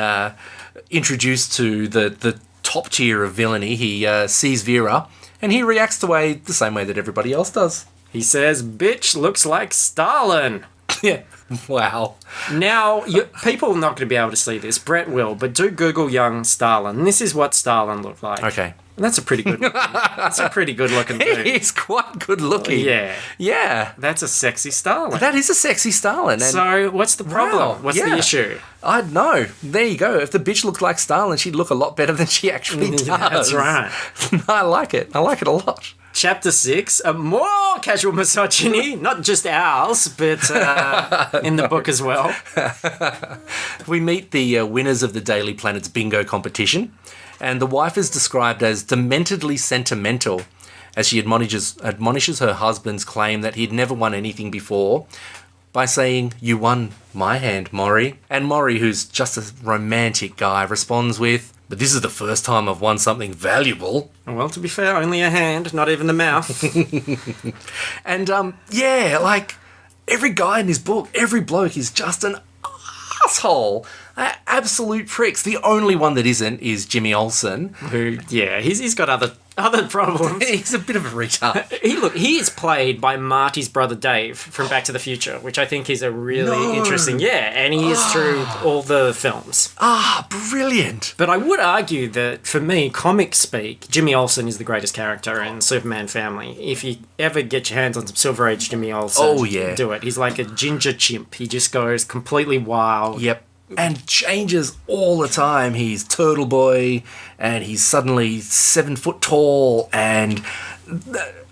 introduced to the top tier of villainy, he sees Vera, and he reacts the same way that everybody else does. He says, bitch looks like Stalin. Yeah. Wow. Now, people are not going to be able to see this. Brett will, but do Google young Stalin. This is what Stalin looked like. Okay. And that's a pretty good looking dude. He's quite good looking. Yeah. Yeah. That's a sexy Stalin. That is a sexy Stalin. And So, what's the problem? Wow, What's yeah. the issue? I know. There you go. If the bitch looked like Stalin, she'd look a lot better than she actually does. That's right. I like it. I like it a lot. Chapter 6, more casual misogyny, not just ours, but in the book as well. We meet the winners of the Daily Planet's bingo competition, and the wife is described as dementedly sentimental as she admonishes her husband's claim that he'd never won anything before by saying, "You won my hand, Maury." And Maury, who's just a romantic guy, responds with, "But this is the first time I've won something valuable." Well, to be fair, only a hand, not even the mouth. And, yeah, like, every guy in this book, every bloke is just an asshole. Absolute pricks. The only one that isn't is Jimmy Olsen. Who, yeah, he's got other problems. He's a bit of a retard. He is played by Marty's brother Dave from Back to the Future, which I think is a really interesting... Yeah, and he is through all the films. Ah, brilliant. But I would argue that, for me, comic speak, Jimmy Olsen is the greatest character in Superman family. If you ever get your hands on some Silver Age Jimmy Olsen, do it. He's like a ginger chimp. He just goes completely wild. Yep. And changes all the time. He's Turtle Boy, and he's suddenly 7 foot tall, and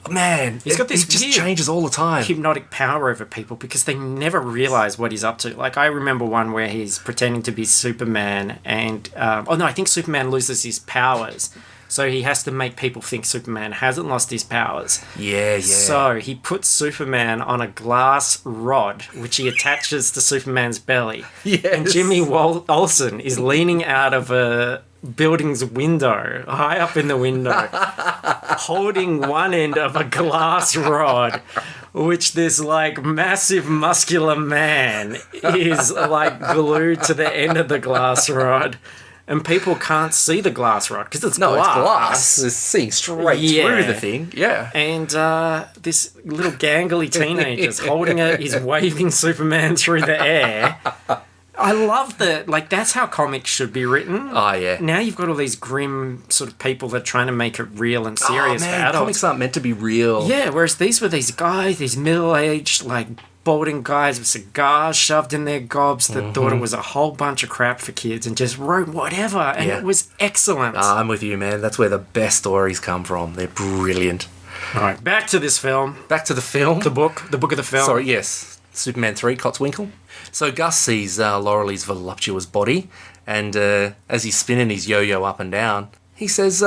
man, he's got this it just weird changes all the time. Hypnotic power over people because they never realize what he's up to. Like, I remember one where he's pretending to be Superman, and I think Superman loses his powers. So he has to make people think Superman hasn't lost his powers. Yeah. So he puts Superman on a glass rod, which he attaches to Superman's belly. Yes. And Jimmy Olsen is leaning out of a building's window, high up in the window, holding one end of a glass rod, which this, like, massive muscular man is, like, glued to the end of the glass rod. And people can't see the glass rod because it's glass. It's glass. It's seeing straight through the thing. Yeah. And this little gangly teenager's holding it. He's waving Superman through the air. I love that. Like, that's how comics should be written. Oh, yeah. Now you've got all these grim sort of people that are trying to make it real and serious for adults. Comics aren't meant to be real. Yeah, whereas these were these guys, these middle-aged, like, balding guys with cigars shoved in their gobs that thought it was a whole bunch of crap for kids and just wrote whatever, and it was excellent. I'm with you, man. That's where the best stories come from. They're brilliant. All right, back to this film. Back to the film. The book of the film. Sorry, yes. Superman 3, Cotswinkle. So Gus sees Laurelie's voluptuous body, and as he's spinning his yo-yo up and down, he says,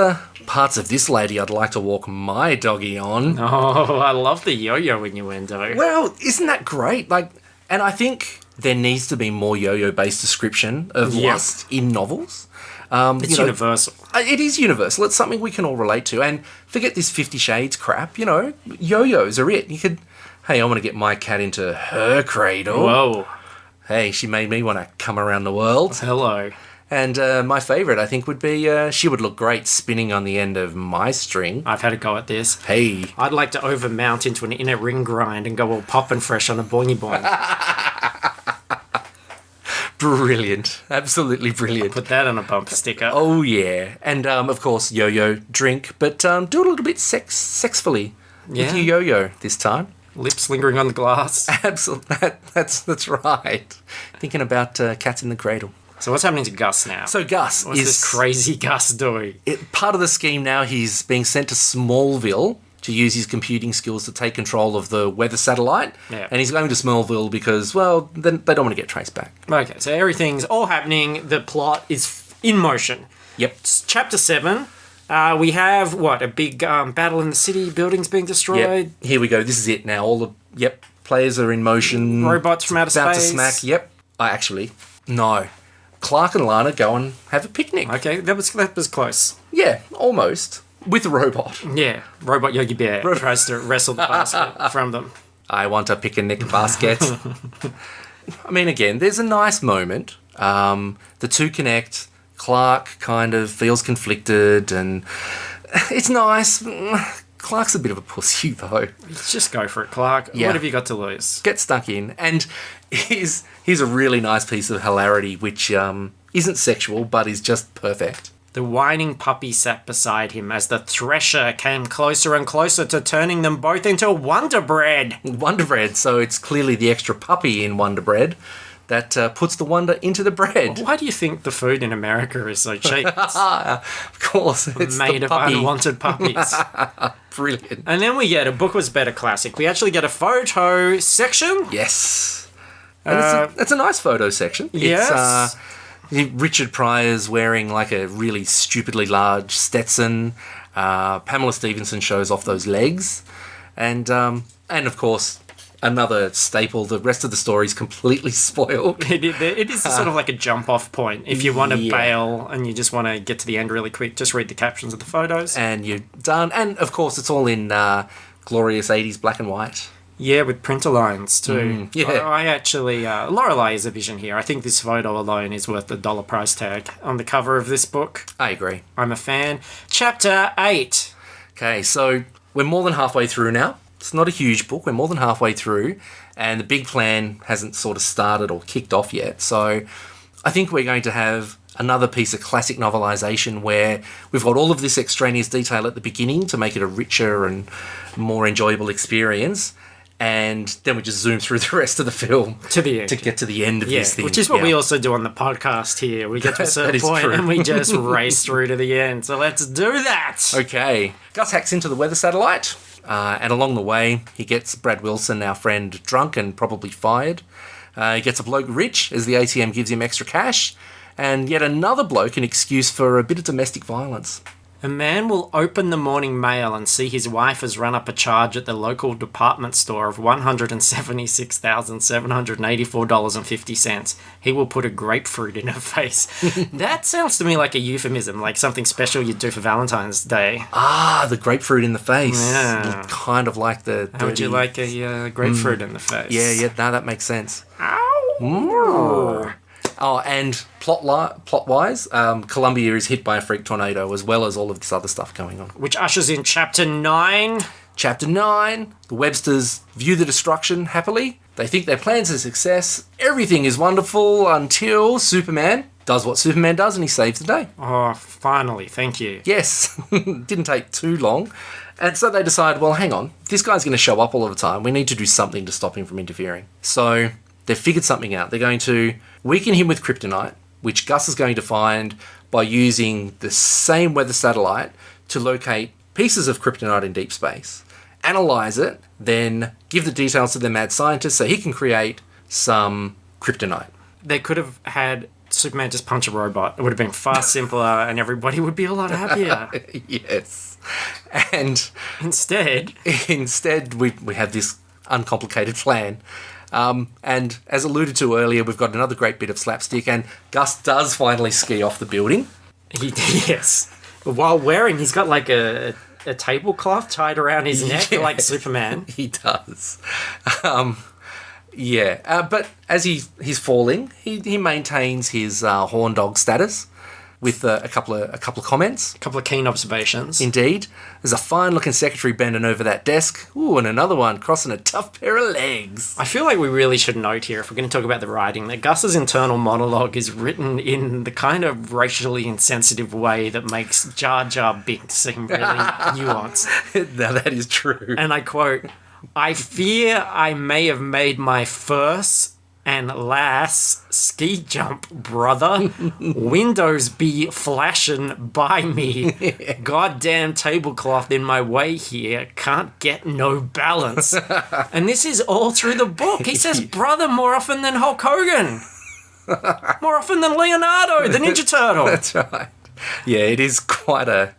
parts of this lady I'd like to walk my doggy on. Oh, I love the yo-yo innuendo. Well, isn't that great? Like, and I think there needs to be more yo-yo-based description of lust in novels. It's universal. It is universal. It's something we can all relate to. And forget this 50 Shades crap. Yo-yos are it. You could, hey, I want to get my cat into her cradle. Whoa. Hey, she made me want to come around the world. Hello. And my favourite, I think, would be she would look great spinning on the end of my string. I've had a go at this. Hey. I'd like to overmount into an inner ring grind and go all poppin' fresh on a boingy boing. Brilliant. Absolutely brilliant. Put that on a bumper sticker. Oh, yeah. And, of course, yo-yo, drink, but do it a little bit sexfully with your yo-yo this time. Lips lingering on the glass. Absolutely. That's right. Thinking about cats in the cradle. So what's happening to Gus now? So Gus What's this crazy Gus doing? Part of the scheme now, he's being sent to Smallville to use his computing skills to take control of the weather satellite. Yeah. And he's going to Smallville because, well, then they don't want to get traced back. Okay, so everything's all happening. The plot is in motion. Yep. It's chapter 7. We have, a big battle in the city, buildings being destroyed. Yep. Here we go. This is it now. Players are in motion. Robots from outer about space. to smack. Yep. Actually, no. Clark and Lana go and have a picnic. Okay, that was close. Yeah, almost. With a robot. Yeah, Robot Yogi Bear tries to wrestle the basket from them. I want a picnic basket. I mean, again, there's a nice moment. The two connect. Clark kind of feels conflicted, and it's nice. Clark's a bit of a pussy, though. Just go for it, Clark. Yeah. What have you got to lose? Get stuck in. And here's a really nice piece of hilarity, which isn't sexual, but is just perfect. The whining puppy sat beside him as the thresher came closer and closer to turning them both into Wonder Bread. Wonder Bread, so it's clearly the extra puppy in Wonder Bread that puts the wonder into the bread. Why do you think the food in America is so cheap? It's Of course, it's made the of puppy. unwanted puppies. Brilliant. And then we get a book was better classic. We actually get a photo section. Yes. And it's a nice photo section. Yes. It's, Richard Pryor's wearing like a really stupidly large Stetson. Pamela Stevenson shows off those legs. And of course, another staple, the rest of the story is completely spoiled. It is sort of like a jump-off point. If you want to Yeah. bail and you just want to get to the end really quick, just read the captions of the photos. And you're done. And of course, it's all in glorious 80s black and white. Yeah, with printer lines too. yeah. I actually, Lorelei is a vision here. I think this photo alone is worth the $1 price tag on the cover of this book. I agree. I'm a fan. Chapter 8. Okay, so we're more than halfway through now. It's not a huge book. We're more than halfway through, and the big plan hasn't sort of started or kicked off yet. So I think we're going to have another piece of classic novelization where we've got all of this extraneous detail at the beginning to make it a richer and more enjoyable experience. And then we just zoom through the rest of the film To the end. to get to the end of this thing. Which is what Yeah. we also do on the podcast here. We get to a That certain is point true. and we just race through to the end. So let's do that. Okay. Gus hacks into the weather satellite, and along the way, he gets Brad Wilson, our friend, drunk and probably fired. He gets a bloke rich as the ATM gives him extra cash, and yet another bloke an excuse for a bit of domestic violence. A man will open the morning mail and see his wife has run up a charge at the local department store of $176,784.50. He will put a grapefruit in her face. That sounds to me like a euphemism, like something special you'd do for Valentine's Day. Ah, the grapefruit in the face. Yeah. Kind of like the How would you like a grapefruit in the face? Yeah, no, that makes sense. Ow! Oh, and plot-wise, Columbia is hit by a freak tornado, as well as all of this other stuff going on. Which ushers in Chapter 9. Chapter 9, the Websters view the destruction happily. They think their plan's a success. Everything is wonderful until Superman does what Superman does and he saves the day. Oh, finally, thank you. Yes, didn't take too long. And so they decide, well, hang on, this guy's going to show up all of the time. We need to do something to stop him from interfering. So they've figured something out. They're going to weaken him with kryptonite, which Gus is going to find by using the same weather satellite to locate pieces of kryptonite in deep space, analyze it, then give the details to the mad scientist so he can create some kryptonite. They could have had Superman just punch a robot. It would have been far simpler and everybody would be a lot happier. Yes. And Instead, we have this uncomplicated plan. And as alluded to earlier, we've got another great bit of slapstick, and Gus does finally ski off the building. yes. While he's got like a tablecloth tied around his neck like Superman. He does. But as he's falling, he maintains his horn dog status with a couple of comments. A couple of keen observations. Indeed. There's a fine-looking secretary bending over that desk. Ooh, and another one crossing a tough pair of legs. I feel like we really should note here, if we're going to talk about the writing, that Gus's internal monologue is written in the kind of racially insensitive way that makes Jar Jar Binks seem really nuanced. Now, that is true. And I quote, "I fear I may have made my first and last ski jump, brother. Windows be flashing by me. Goddamn tablecloth in my way here. Can't get no balance." And this is all through the book. He says brother more often than Hulk Hogan. More often than Leonardo, the Ninja Turtle. That's right. Yeah, it is quite a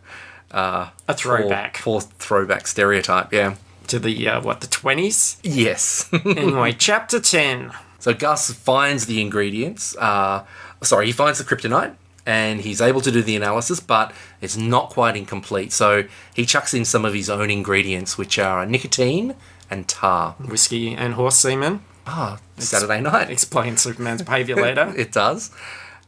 throwback. Poor throwback stereotype, yeah. To the, the 20s? Yes. Anyway, chapter 10. So Gus finds the ingredients. He finds the kryptonite, and he's able to do the analysis, but it's not quite incomplete. So he chucks in some of his own ingredients, which are nicotine and tar. Whiskey and horse semen. Saturday night. Explains Superman's behaviour later. It does.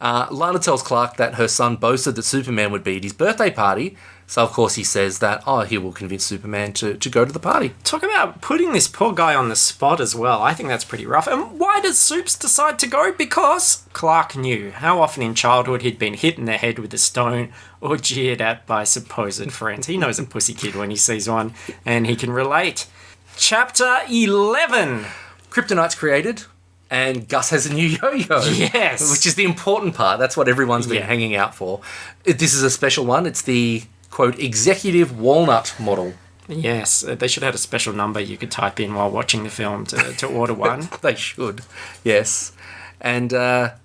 Lana tells Clark that her son boasted that Superman would be at his birthday party. So, of course, he says that, he will convince Superman to go to the party. Talk about putting this poor guy on the spot as well. I think that's pretty rough. And why does Supes decide to go? Because Clark knew how often in childhood he'd been hit in the head with a stone or jeered at by supposed friends. He knows a pussy kid when he sees one, and he can relate. Chapter 11. Kryptonite's created, and Gus has a new yo-yo. Yes. Which is the important part. That's what everyone's been hanging out for. This is a special one. It's the, quote, executive walnut model. Yes, they should have had a special number you could type in while watching the film to order one. They should, yes. And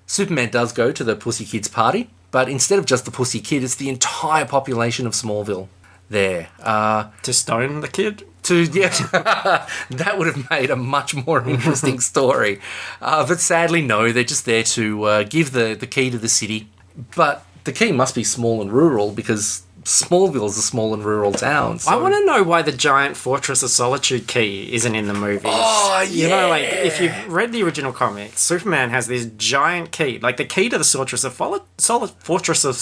Superman does go to the Pussy Kid's party, but instead of just the Pussy Kid, it's the entire population of Smallville there. To stone the kid? That would have made a much more interesting story. But sadly, no, they're just there to give the key to the city. But the key must be small and rural because Smallville is a small and rural town. So. I want to know why the giant Fortress of Solitude key isn't in the movies. Oh, yeah. You know, like, if you've read the original comics, Superman has this giant key, like the key to the Fortress of Fortress of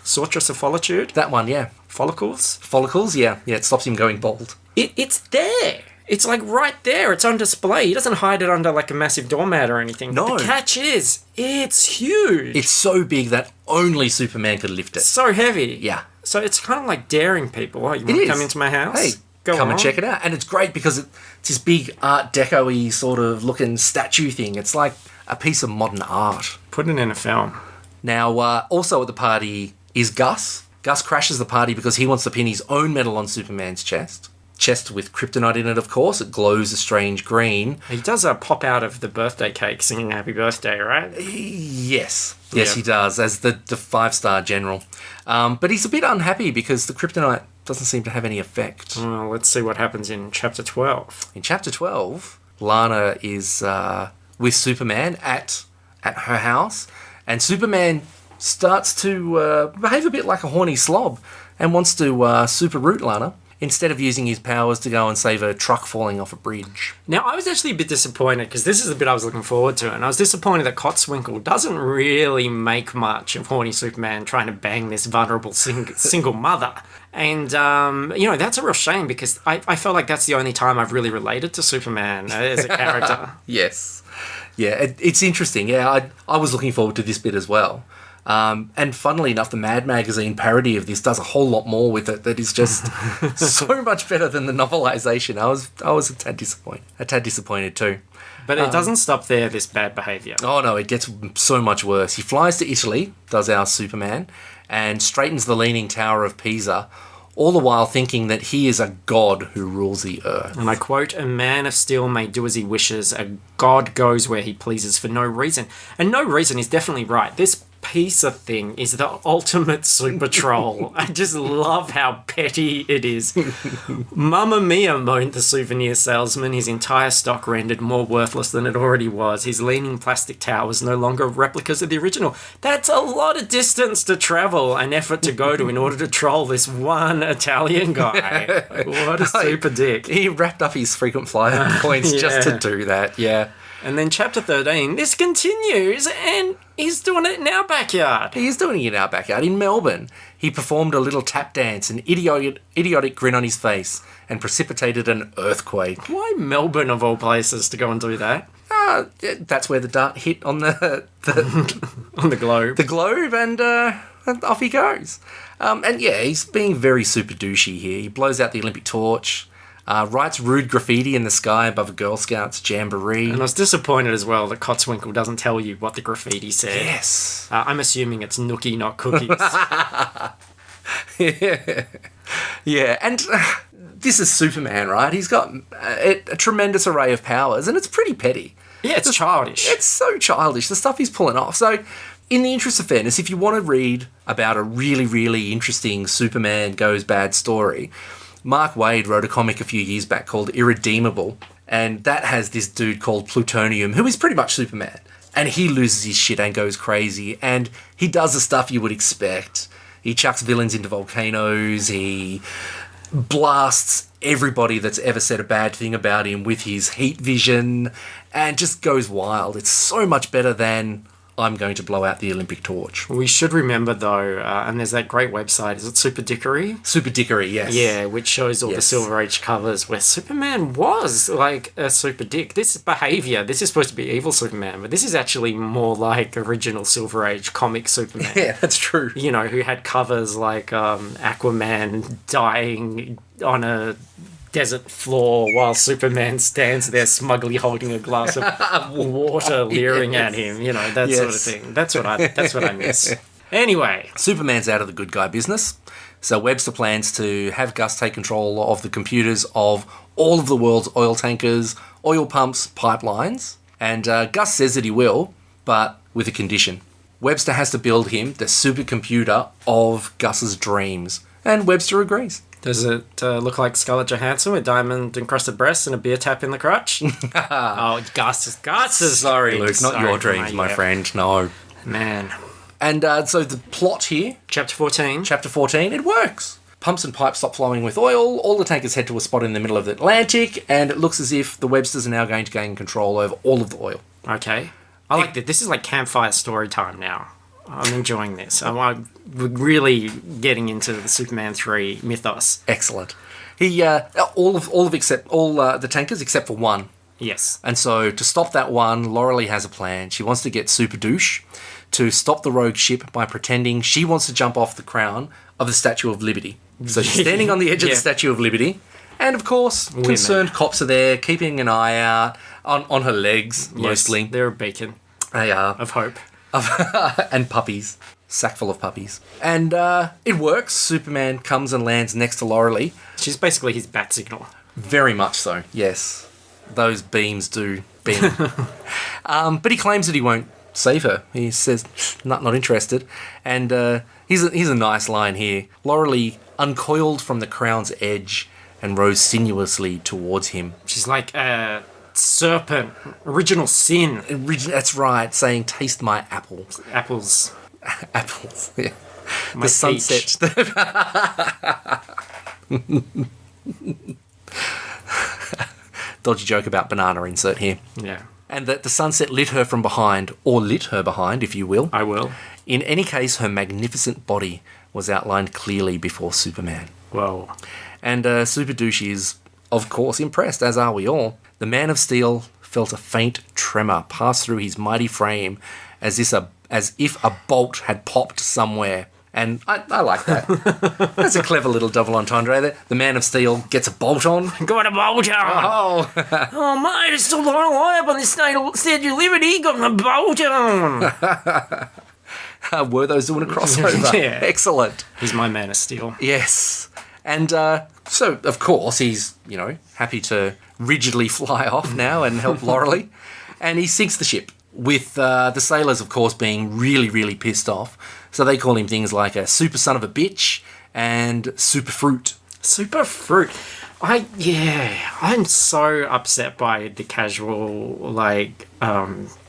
Solitude. That one, yeah. Follicles? Follicles, yeah. Yeah, it stops him going bald. It's there. It's like right there. It's on display. He doesn't hide it under like a massive doormat or anything. No. The catch is, it's huge. It's so big that only Superman could lift it. So heavy. Yeah. So it's kind of like daring people. Oh, you want to come into my house? Hey, come and check it out. And it's great because it's this big Art Deco-y sort of looking statue thing. It's like a piece of modern art. Put it in a film. Now, also at the party is Gus. Gus crashes the party because he wants to pin his own medal on Superman's chest. Chest with kryptonite in it, of course. It glows a strange green. He does pop out of the birthday cake singing happy birthday, right? Yes. Yes, he does, as the 5-star general. But he's a bit unhappy because the kryptonite doesn't seem to have any effect. Well, let's see what happens in Chapter 12. In Chapter 12, Lana is with Superman at her house, and Superman starts to behave a bit like a horny slob and wants to super root Lana, instead of using his powers to go and save a truck falling off a bridge. Now, I was actually a bit disappointed, because this is the bit I was looking forward to, and I was disappointed that Cotswinkle doesn't really make much of horny Superman trying to bang this vulnerable single mother. And, that's a real shame, because I felt like that's the only time I've really related to Superman as a character. Yes. Yeah, it's interesting. Yeah, I was looking forward to this bit as well. And funnily enough, the Mad Magazine parody of this does a whole lot more with it that is just so much better than the novelization. I was a tad disappointed too. But it doesn't stop there, this bad behaviour. Oh no, it gets so much worse. He flies to Italy, does our Superman, and straightens the Leaning Tower of Pisa, all the while thinking that he is a god who rules the earth. And I quote, "A man of steel may do as he wishes, a god goes where he pleases for no reason." And no reason is definitely right. This Pizza thing is the ultimate super troll. I just love how petty it is. Mamma mia, moaned the souvenir salesman, his entire stock rendered more worthless than it already was. His leaning plastic towers no longer replicas of the original. That's a lot of distance to travel, an effort to go to in order to troll this one Italian guy. What a super dick. He wrapped up his frequent flyer points just to do that, yeah. And then chapter 13, this continues, and he's doing it in our backyard. He's doing it in our backyard in Melbourne. He performed a little tap dance, an idiotic grin on his face, and precipitated an earthquake. Why Melbourne, of all places, to go and do that? That's where the dart hit on the on the globe. The globe, and off he goes. And yeah, he's being very super douchey here. He blows out the Olympic torch. Writes rude graffiti in the sky above a Girl Scouts jamboree. And I was disappointed as well that Cotswinkle doesn't tell you what the graffiti said. Yes. I'm assuming it's nookie, not cookies. Yeah, and this is Superman, right? He's got a tremendous array of powers, and it's pretty petty. Yeah, it's childish. It's so childish, the stuff he's pulling off. So, in the interest of fairness, if you want to read about a really, really interesting Superman goes bad story, Mark Waid wrote a comic a few years back called Irredeemable, and that has this dude called Plutonium, who is pretty much Superman. And he loses his shit and goes crazy, and he does the stuff you would expect. He chucks villains into volcanoes, he blasts everybody that's ever said a bad thing about him with his heat vision, and just goes wild. It's so much better than I'm going to blow out the Olympic torch. We should remember, though, and there's that great website, is it Super Dickory? Super Dickory, yes. Yeah, which shows all the Yes. Silver Age covers where Superman was like a super dick. This behaviour, this is supposed to be evil Superman, but this is actually more like original Silver Age comic Superman. Yeah, that's true. You know, who had covers like Aquaman dying on a desert floor while Superman stands there smugly holding a glass of water, leering at him. You know, that sort of Yes. thing. That's what I miss. Anyway, Superman's out of the good guy business, so Webster plans to have Gus take control of the computers of all of the world's oil tankers, oil pumps, pipelines, and Gus says that he will, but with a condition. Webster has to build him the supercomputer of Gus's dreams, and Webster agrees. does it look like Scarlett Johansson with diamond-encrusted breasts and a beer tap in the crotch? Oh, Gus is... Sorry, Luke, not your Sorry, dreams, my yeah. friend, no. Man. And so the plot here, Chapter 14. Chapter 14, it works. Pumps and pipes stop flowing with oil, all the tankers head to a spot in the middle of the Atlantic, and it looks as if the Websters are now going to gain control over all of the oil. Okay. I like that. This is like campfire story time now. I'm enjoying this. I'm really getting into the Superman 3 mythos. Excellent. He all the tankers except for one. Yes. And so to stop that one, Laurelie has a plan. She wants to get Superdouche to stop the rogue ship by pretending she wants to jump off the crown of the Statue of Liberty. So she's standing on the edge of the Yeah. Statue of Liberty. And of course, concerned cops are there, keeping an eye out on her legs, mostly. Yes, they're a beacon They are. of hope. And puppies. Sack full of puppies. And it works. Superman comes and lands next to Laurelie. She's basically his bat signal. Very much so, yes. Those beams do beam. But he claims that he won't save her. He says, not interested. And here's a nice line here. Laurelie uncoiled from the crown's edge and rose sinuously towards him. She's like a serpent. Original sin. That's right, saying, taste my apple. Apples. Apples, yeah. My The sunset. Dodgy joke about banana insert here. Yeah. And that the sunset lit her from behind, or lit her behind, if you will. I will. In any case, her magnificent body was outlined clearly before Superman. Whoa. And Superdouche is, of course, impressed, as are we all. The Man of Steel felt a faint tremor pass through his mighty frame as if a bolt had popped somewhere. And I like that. That's a clever little double entendre there. The Man of Steel gets a bolt on. Got a bolt on. Oh, Oh, mate, it's still lying alive on this Statue of Liberty. Got my bolt on. were those doing a crossover? Yeah. Excellent. He's my Man of Steel. Yes. And so, of course, he's, happy to rigidly fly off now and help Laurelie. And he sinks the ship, with the sailors, of course, being really, really pissed off. So they call him things like a super son of a bitch and super fruit. Super fruit. I'm so upset by the casual,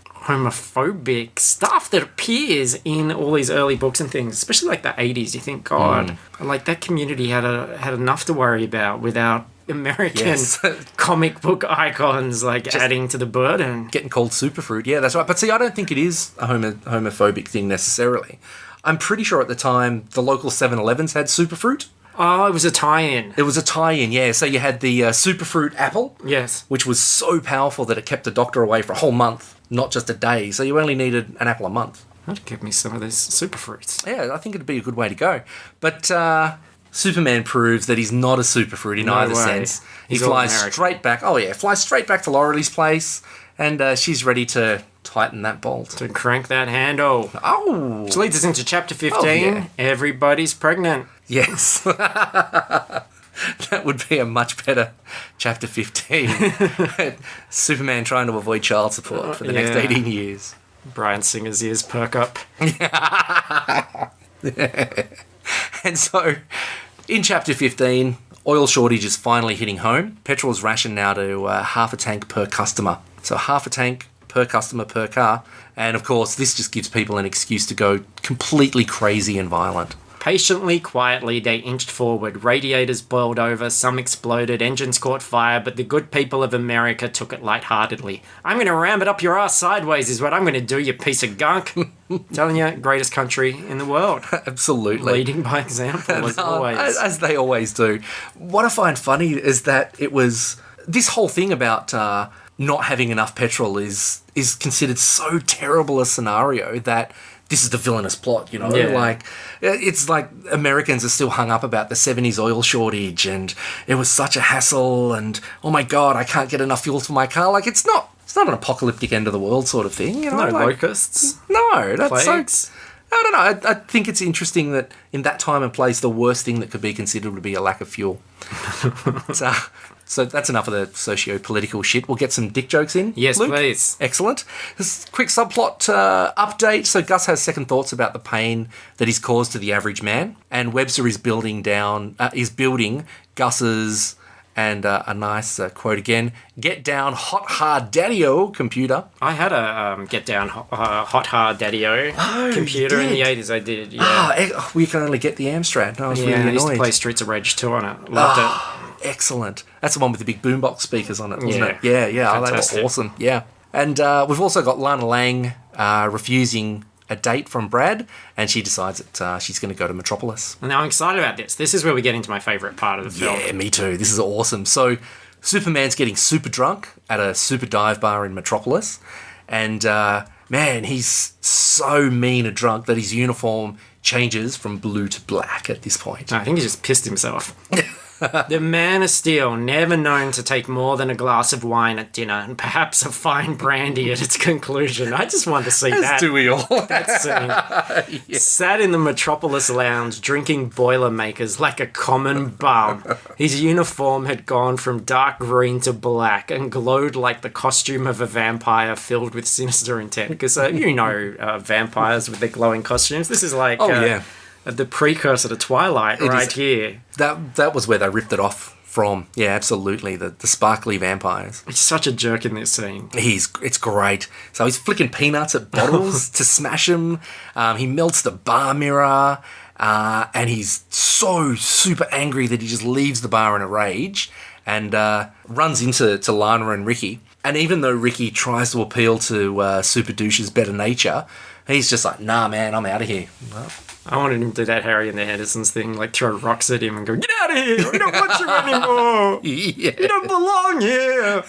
homophobic stuff that appears in all these early books and things, especially like the 80s. You think, God, like that community had enough to worry about without American Yes. comic book icons adding to the burden. Getting called super fruit. Yeah, that's right. But see, I don't think it is a homophobic thing necessarily. I'm pretty sure at the time the local 7-Elevens had super fruit. Oh, it was a tie-in. It was a tie-in, yeah. So you had the super fruit apple, Yes. which was so powerful that it kept the doctor away for a whole month, not just a day. So you only needed an apple a month. That'd give me some of those super fruits. Yeah, I think it'd be a good way to go. But Superman proves that he's not a super fruit in No either way. sense. He He's all flies American. straight back. Oh yeah, flies straight back to Laurelie's place, and she's ready to tighten that bolt. To crank that handle. Oh, Which leads us into chapter 15. Oh, yeah. Everybody's pregnant. yes. That would be a much better chapter 15. Superman trying to avoid child support for the next 18 years. Bryan Singer's ears perk up. And so, in chapter 15, oil shortage is finally hitting home. Petrol is rationed now to half a tank per customer. So half a tank per customer per car. And of course, this just gives people an excuse to go completely crazy and violent. Patiently, quietly, they inched forward. Radiators boiled over, some exploded, engines caught fire, but the good people of America took it lightheartedly. I'm going to ram it up your ass sideways is what I'm going to do, you piece of gunk. Telling you, greatest country in the world. Absolutely. Leading by example, as always. As they always do. What I find funny is that it was... This whole thing about not having enough petrol is considered so terrible a scenario that... This is the villainous plot, you know? Yeah. Like, it's like Americans are still hung up about the 70s oil shortage and it was such a hassle and, oh my God, I can't get enough fuel for my car. Like, it's not an apocalyptic end of the world sort of thing, you know? No like, locusts. No, that's Plagues. so... I don't know. I think it's interesting that in that time and place, the worst thing that could be considered would be a lack of fuel. So that's enough of the socio-political shit. We'll get some dick jokes in. Yes, Luke. please. Excellent. This quick subplot update. So Gus has second thoughts about the pain that he's caused to the average man, and Webster is building Gus's, and a nice quote again, "Get down, hot hard daddy-o computer." I had a get down hot hard daddy-o computer in the 80s. I did, yeah. We can only get the Amstrad. I was really I annoyed. used to play Streets of Rage 2 on it. Loved it. Excellent. That's the one with the big boombox speakers on it, wasn't it? Yeah. Yeah. Oh, they Fantastic. were awesome. Yeah. And we've also got Lana Lang refusing a date from Brad, and she decides that she's going to go to Metropolis. Now I'm excited about this. This is where we get into my favourite part of the film. Yeah, me too. This is awesome. So Superman's getting super drunk at a super dive bar in Metropolis, and man, he's so mean a drunk that his uniform changes from blue to black at this point. I think he just pissed himself. The Man of Steel, never known to take more than a glass of wine at dinner, and perhaps a fine brandy at its conclusion. I just wanted to see that. Do we all? That scene. Sat in the Metropolis lounge, drinking Boilermakers like a common bum. His uniform had gone from dark green to black and glowed like the costume of a vampire filled with sinister intent. Because vampires with their glowing costumes. This is like... the precursor to Twilight here. That was where they ripped it off from. Yeah, absolutely. The sparkly vampires. He's such a jerk in this scene. It's great. So he's flicking peanuts at bottles to smash them. He melts the bar mirror. And he's so super angry that he just leaves the bar in a rage and runs into Lana and Ricky. And even though Ricky tries to appeal to superdouche's better nature, he's just like, nah, man, I'm out of here. Well, I wanted him to do that Harry and the Hendersons thing, like throw rocks at him and go, get out of here, we don't want you anymore. yeah. You don't belong here.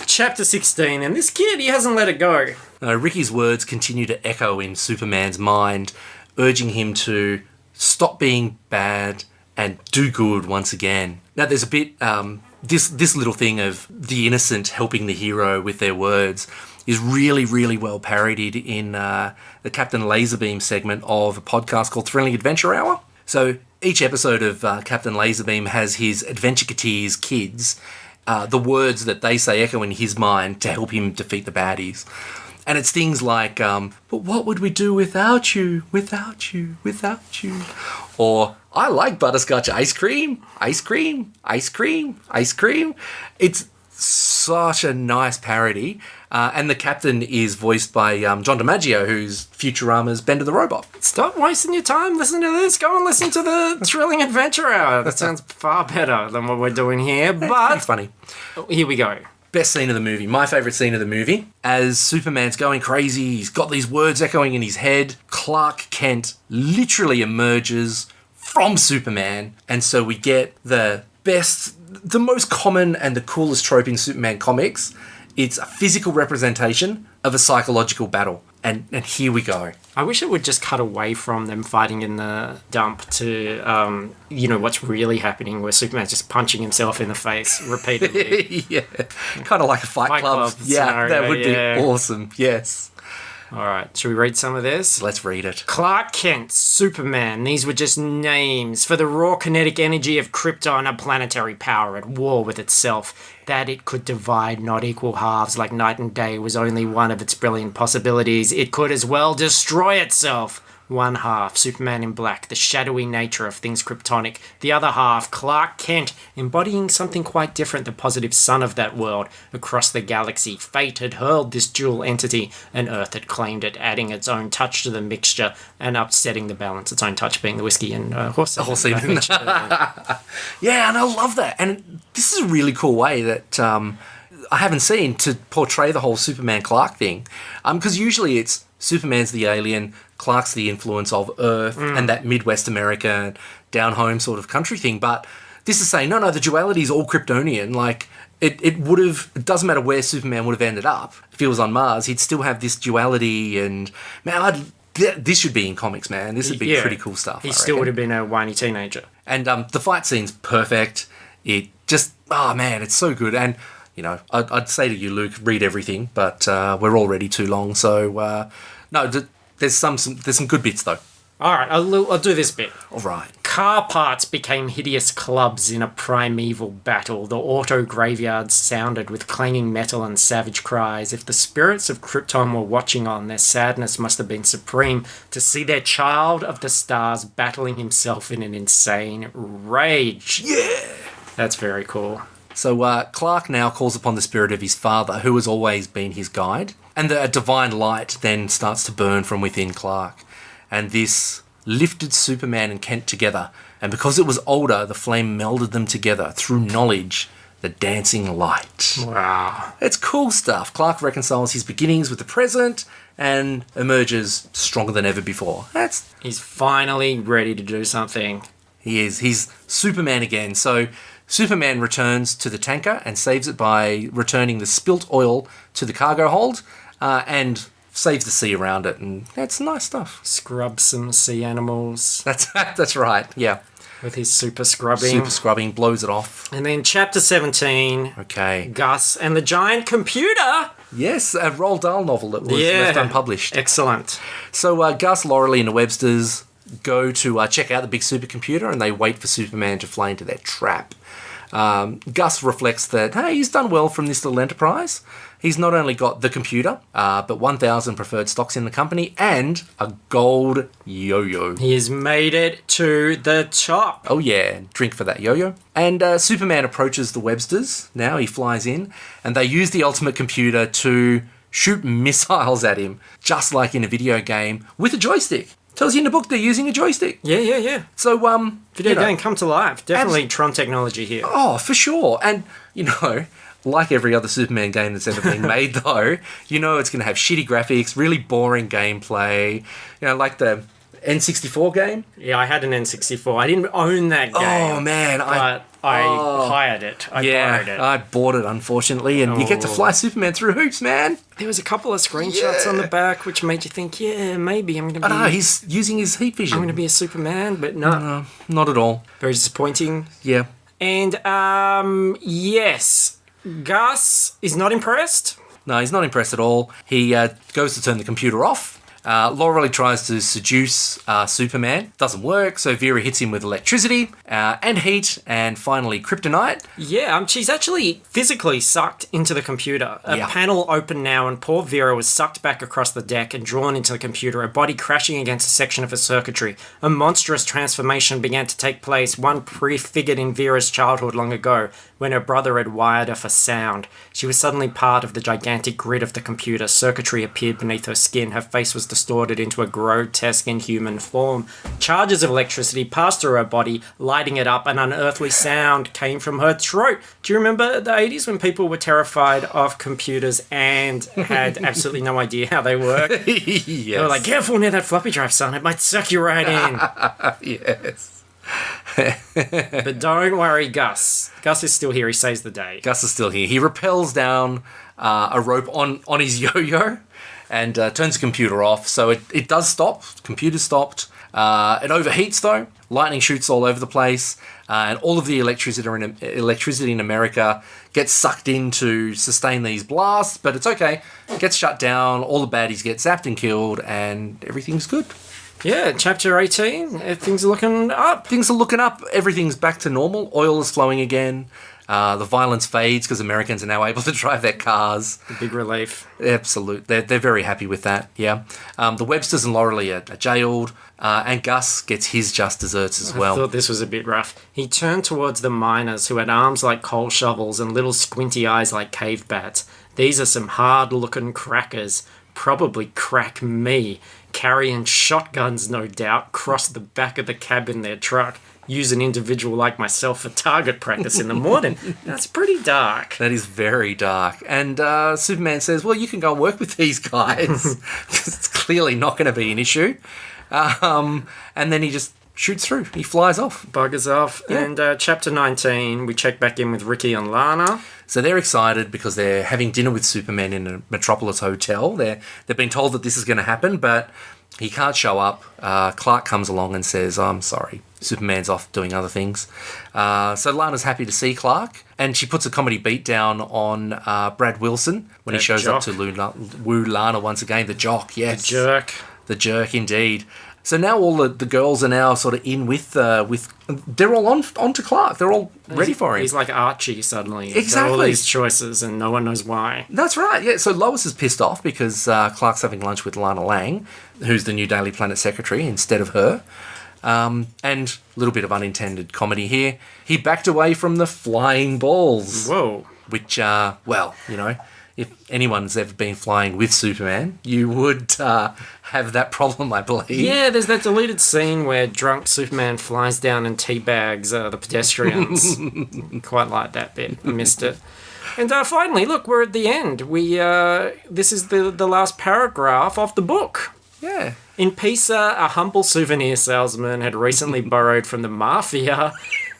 Chapter 16, and this kid, he hasn't let it go. Ricky's words continue to echo in Superman's mind, urging him to stop being bad and do good once again. Now, there's a bit, this little thing of the innocent helping the hero with their words is really, really well parodied in the Captain Laserbeam segment of a podcast called Thrilling Adventure Hour. So each episode of Captain Laserbeam has his Adventureketeers kids, the words that they say echo in his mind to help him defeat the baddies. And it's things like, but what would we do without you, without you, without you? Or, I like butterscotch ice cream, ice cream, ice cream, ice cream. It's such a nice parody. And the captain is voiced by John DiMaggio, who's Futurama's Bender the Robot. Stop wasting your time. Listen to this. Go and listen to the Thrilling Adventure Hour. That sounds far better than what we're doing here. But Funny. Here we go. Best scene of the movie, my favourite scene of the movie. As Superman's going crazy, he's got these words echoing in his head. Clark Kent literally emerges from Superman. And so we get the most common and the coolest trope in Superman comics. It's a physical representation of a psychological battle. And here we go. I wish it would just cut away from them fighting in the dump to, what's really happening, where Superman's just punching himself in the face repeatedly. Yeah. Kind of like a Fight Club. Yeah, scenario, that would be awesome. Yes. All right, should we read some of this? Let's read it. Clark Kent, Superman. These were just names for the raw kinetic energy of Krypton, a planetary power at war with itself. That it could divide, not equal halves like night and day, was only one of its brilliant possibilities. It could as well destroy itself. One half, Superman in black, the shadowy nature of things Kryptonic. The other half, Clark Kent, embodying something quite different, the positive sun of that world. Across the galaxy, fate had hurled this dual entity, and Earth had claimed it, adding its own touch to the mixture and upsetting the balance. Its own touch being the whiskey and horse semen. Yeah, and I love that. And this is a really cool way that I haven't seen to portray the whole Superman-Clark thing. Because usually it's Superman's the alien, Clark's the influence of Earth and that Midwest America, down home sort of country thing. But this is saying, no, the duality is all Kryptonian. Like, it would have, it doesn't matter where Superman would have ended up. If he was on Mars, he'd still have this duality. And, man, this should be in comics, man. This would be pretty cool stuff. He still would have been a whiny teenager. And the fight scene's perfect. It just, oh, man, it's so good. And, you know, I'd say to you, Luke, read everything, but we're already too long. So, no, there's some good bits, though. All right, I'll do this bit. All right. Car parts became hideous clubs in a primeval battle. The auto graveyards sounded with clanging metal and savage cries. If the spirits of Krypton were watching on, their sadness must have been supreme to see their child of the stars battling himself in an insane rage. Yeah! That's very cool. So Clark now calls upon the spirit of his father, who has always been his guide, and the divine light then starts to burn from within Clark. And this lifted Superman and Kent together, and because it was older, the flame melded them together through knowledge, the dancing light. Wow. It's cool stuff. Clark reconciles his beginnings with the present and emerges stronger than ever before. He's finally ready to do something. He is. He's Superman again. So Superman returns to the tanker and saves it by returning the spilt oil to the cargo hold and saves the sea around it. And that's nice stuff. Scrub some sea animals. That's right, yeah. With his super scrubbing. Super scrubbing, blows it off. And then chapter 17. Okay. Gus and the Giant Computer. Yes, a Roald Dahl novel that was left unpublished. Excellent. So Gus, Laurelie and the Websters go to check out the big supercomputer and they wait for Superman to fly into their trap. Gus reflects that, hey, he's done well from this little enterprise. He's not only got the computer, but 1,000 preferred stocks in the company and a gold yo-yo. He has made it to the top. Oh yeah, drink for that yo-yo. And Superman approaches the Websters. Now he flies in and they use the ultimate computer to shoot missiles at him, just like in a video game, with a joystick. Tells you in the book they're using a joystick. Yeah. So, video game come to life. Definitely Tron technology here. Oh, for sure. And, like every other Superman game that's ever been made, though, it's going to have shitty graphics, really boring gameplay. Like the N64 game. Yeah, I had an N64. I didn't own that game. Oh, man. But I hired it. I borrowed it. I bought it, unfortunately, and you get to fly Superman through hoops, man. There was a couple of screenshots on the back which made you think, yeah, maybe I'm going to be... No, he's using his heat vision. I'm going to be a Superman, but no. No, not at all. Very disappointing. Yeah. And, yes, Gus is not impressed. No, he's not impressed at all. He goes to turn the computer off. Laurelie tries to seduce Superman. Doesn't work, so Vera hits him with electricity and heat and finally kryptonite. Yeah, she's actually physically sucked into the computer. A panel opened now and poor Vera was sucked back across the deck and drawn into the computer, her body crashing against a section of her circuitry. A monstrous transformation began to take place, one prefigured in Vera's childhood long ago, when her brother had wired her for sound. She was suddenly part of the gigantic grid of the computer. Circuitry appeared beneath her skin. Her face was distorted into a grotesque inhuman form. Charges of electricity passed through her body, lighting it up. An unearthly sound came from her throat. Do you remember the 80s when people were terrified of computers and had absolutely no idea how they work? Yes. They were like, careful near that floppy drive, son. It might suck you right in. Yes. But don't worry, Gus. Gus is still here. He saves the day. Gus is still here. He rappels down a rope on his yo-yo and turns the computer off. So it does stop. The computer's stopped. It overheats, though. Lightning shoots all over the place. and all of the electricity in America gets sucked in to sustain these blasts, but it's okay. It gets shut down, all the baddies get zapped and killed, and everything's good. Yeah, chapter 18, things are looking up. Things are looking up. Everything's back to normal. Oil is flowing again. The violence fades because Americans are now able to drive their cars. A big relief. Absolutely. They're very happy with that, yeah. The Websters and Laurelie are jailed, and Gus gets his just desserts as well. I thought this was a bit rough. He turned towards the miners who had arms like coal shovels and little squinty eyes like cave bats. These are some hard-looking crackers. Probably crack me. Carrying shotguns, no doubt, cross the back of the cab in their truck. Use an individual like myself for target practice in the morning. That's pretty dark. That is very dark. And Superman says, well, you can go and work with these guys. Because it's clearly not going to be an issue. And then he just shoots through. He flies off. Buggers off. Yeah. And chapter 19, we check back in with Ricky and Lana. So they're excited because they're having dinner with Superman in a Metropolis hotel. They've been told that this is going to happen, but he can't show up. Clark comes along and says, I'm sorry, Superman's off doing other things. So Lana's happy to see Clark, and she puts a comedy beat down on Brad Wilson when he shows up to woo Lana once again. The jock, yes. The jerk. The jerk, indeed. So now all the girls are now sort of in with they're all on to Clark. They're all ready for him. He's like Archie suddenly. Exactly. All these choices and no one knows why. That's right, yeah. So Lois is pissed off because Clark's having lunch with Lana Lang, who's the new Daily Planet secretary, instead of her. And a little bit of unintended comedy here. He backed away from the flying balls. Whoa. Which, well, you know, if anyone's ever been flying with Superman, you would have that problem, I believe. Yeah, there's that deleted scene where drunk Superman flies down and teabags the pedestrians. Quite like that bit. I missed it. And finally, look, we're at the end. This is the last paragraph of the book. Yeah. In Pisa, a humble souvenir salesman had recently borrowed from the mafia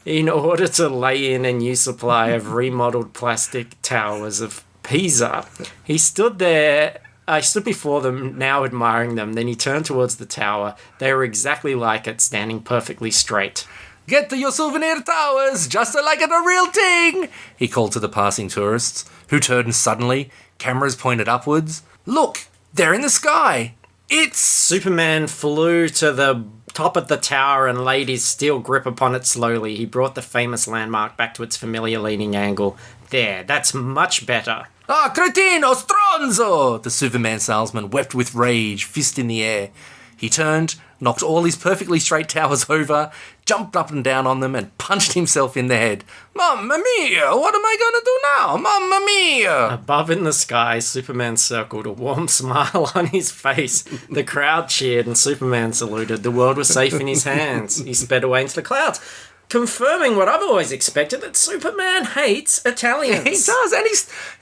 in order to lay in a new supply of remodeled plastic towers of Pisa. He stood there. I stood before them, now admiring them. Then he turned towards the tower. They were exactly like it, standing perfectly straight. Get to your souvenir towers, just like it a real thing, he called to the passing tourists, who turned suddenly, cameras pointed upwards. Look, they're in the sky. It's... Superman flew to the top of the tower and laid his steel grip upon it slowly. He brought the famous landmark back to its familiar leaning angle. There, that's much better. Ah, cretino, stronzo! The Superman salesman wept with rage, fist in the air. He turned, knocked all his perfectly straight towers over, jumped up and down on them, and punched himself in the head. Mamma mia, what am I going to do now? Mamma mia! Above in the sky, Superman circled, a warm smile on his face. The crowd cheered and Superman saluted. The world was safe in his hands. He sped away into the clouds, confirming what I've always expected, that Superman hates Italians. He does, and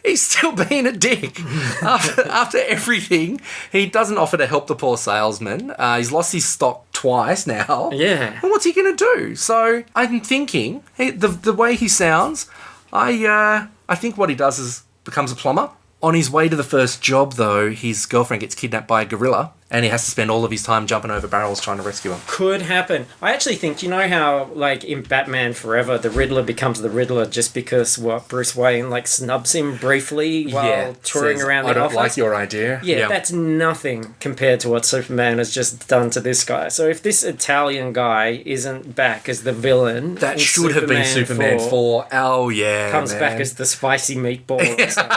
he's still being a dick. after everything, he doesn't offer to help the poor salesman. He's lost his stock twice now. Yeah. And what's he going to do? So I'm thinking, the way he sounds, I think what he does is becomes a plumber. On his way to the first job, though, his girlfriend gets kidnapped by a gorilla, and he has to spend all of his time jumping over barrels trying to rescue her. Could happen. I actually think, you know how, like, in Batman Forever, the Riddler becomes the Riddler just because, Bruce Wayne, like, snubs him briefly while touring around the office? I don't like your idea. Yeah, that's nothing compared to what Superman has just done to this guy. So if this Italian guy isn't back as the villain... That should have been Superman 4. Oh, yeah, comes back as the spicy meatball or something.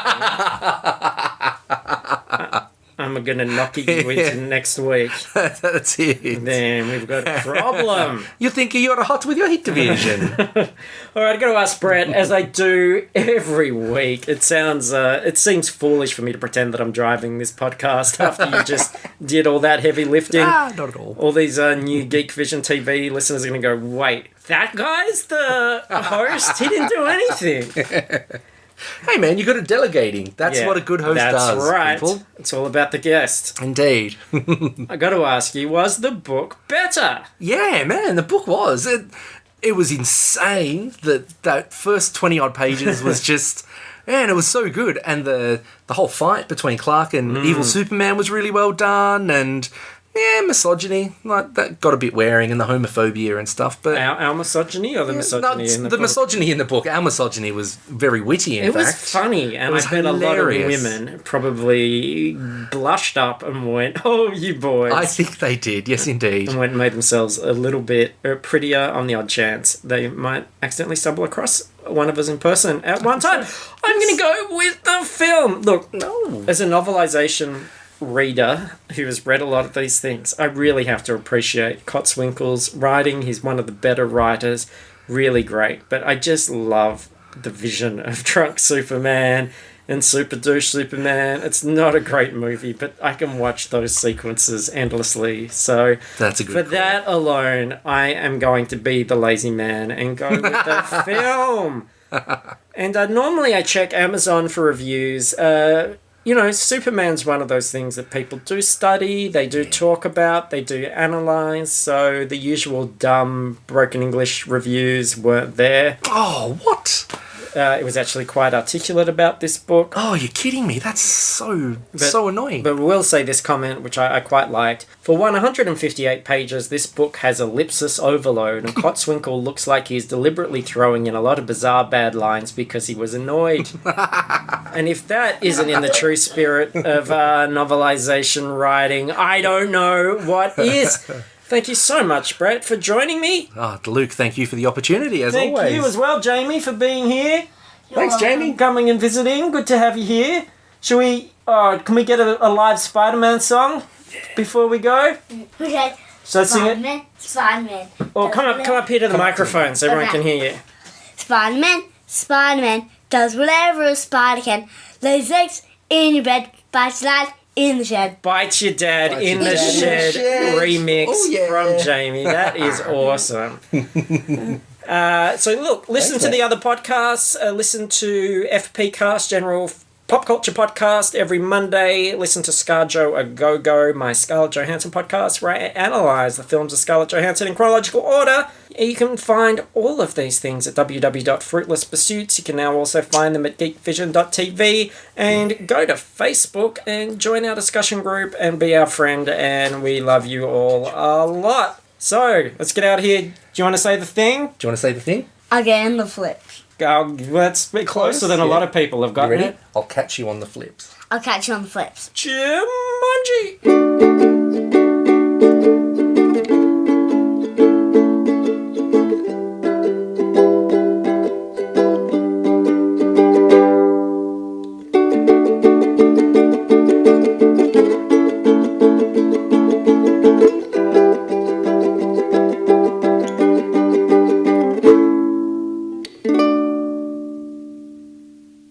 I'm gonna knock you into next week. That's it. Then we've got a problem. You think you're hot with your heat division. Alright, I gotta ask Brett, as I do every week, it seems foolish for me to pretend that I'm driving this podcast after you just did all that heavy lifting. Not at all. All these new Geek Vision TV listeners are gonna go, wait, that guy's the host? He didn't do anything. Hey man, you got to delegating. That's what a good host does. That's right. People. It's all about the guest. Indeed. I got to ask you, was the book better? Yeah, man, the book was. It was insane that first 20 odd pages was just, man, it was so good. And the whole fight between Clark and evil Superman was really well done. And Yeah, misogyny. Like, that got a bit wearing, and the homophobia and stuff. But Our misogyny or the misogyny in the book? misogyny in the book. Our misogyny was very witty, in fact. It was funny, and was I bet a lot of hilarious. women probably blushed up and went, "Oh, you boys!" I think they did. Yes, indeed. and went and made themselves a little bit prettier on the odd chance they might accidentally stumble across one of us in person at one time. I'm going to go with the film. Look, No. as a novelization reader who has read a lot of these things, I really have to appreciate Cotswinkle's writing. He's one of the better writers, really great. But I just love the vision of Drunk Superman and superdouche Superman. It's not a great movie, but I can watch those sequences endlessly. So That's a good for call. that alone, I am going to be the lazy man and go with the film. And normally I check Amazon for reviews. Superman's one of those things that people do study, they do talk about, they do analyze. So the usual dumb, broken English reviews weren't there. Oh, what? It was actually quite articulate about this book. Oh, you're kidding me. That's so annoying. But we'll say this comment, which I quite liked. For 158 pages, this book has ellipsis overload, and Cotswinkle looks like he's deliberately throwing in a lot of bizarre bad lines because he was annoyed. And if that isn't in the true spirit of novelization writing, I don't know what is. Thank you so much, Brett, for joining me. Luke, thank you for the opportunity, as Thank always. you as well, Jamie, for being here. Thanks, Jamie. Coming and visiting. Good to have you here. Shall we... can we get a live Spider-Man song before we go? Okay. So sing it. Spider-Man, Spider-Man. Or come up here to the microphone so everyone can hear you. Spider-Man, Spider-Man does whatever a spider can. Lays eggs in your bed, bites your dad in the shed. Bite Your Dad Bite in Your the Dad in the Shed Shed. remix Oh, yeah. from Jamie. That is awesome. So look, listen Thanks, to the mate. other podcasts. Listen to FP Cast, General Pop Culture Podcast every Monday. Listen to ScarJo A Go Go, my Scarlett Johansson podcast, where I analyse the films of Scarlett Johansson in chronological order. You can find all of these things at www.fruitlesspursuits. You can now also find them at geekvision.tv, and go to Facebook and join our discussion group and be our friend, and we love you all a lot. So, let's get out of here. Do you want to say the thing? Do you want to say the thing? Again, the flips. That's a bit closer than a yeah. lot of people have You gotten ready? it. I'll catch you on the flips. I'll catch you on the flips. Jumanji!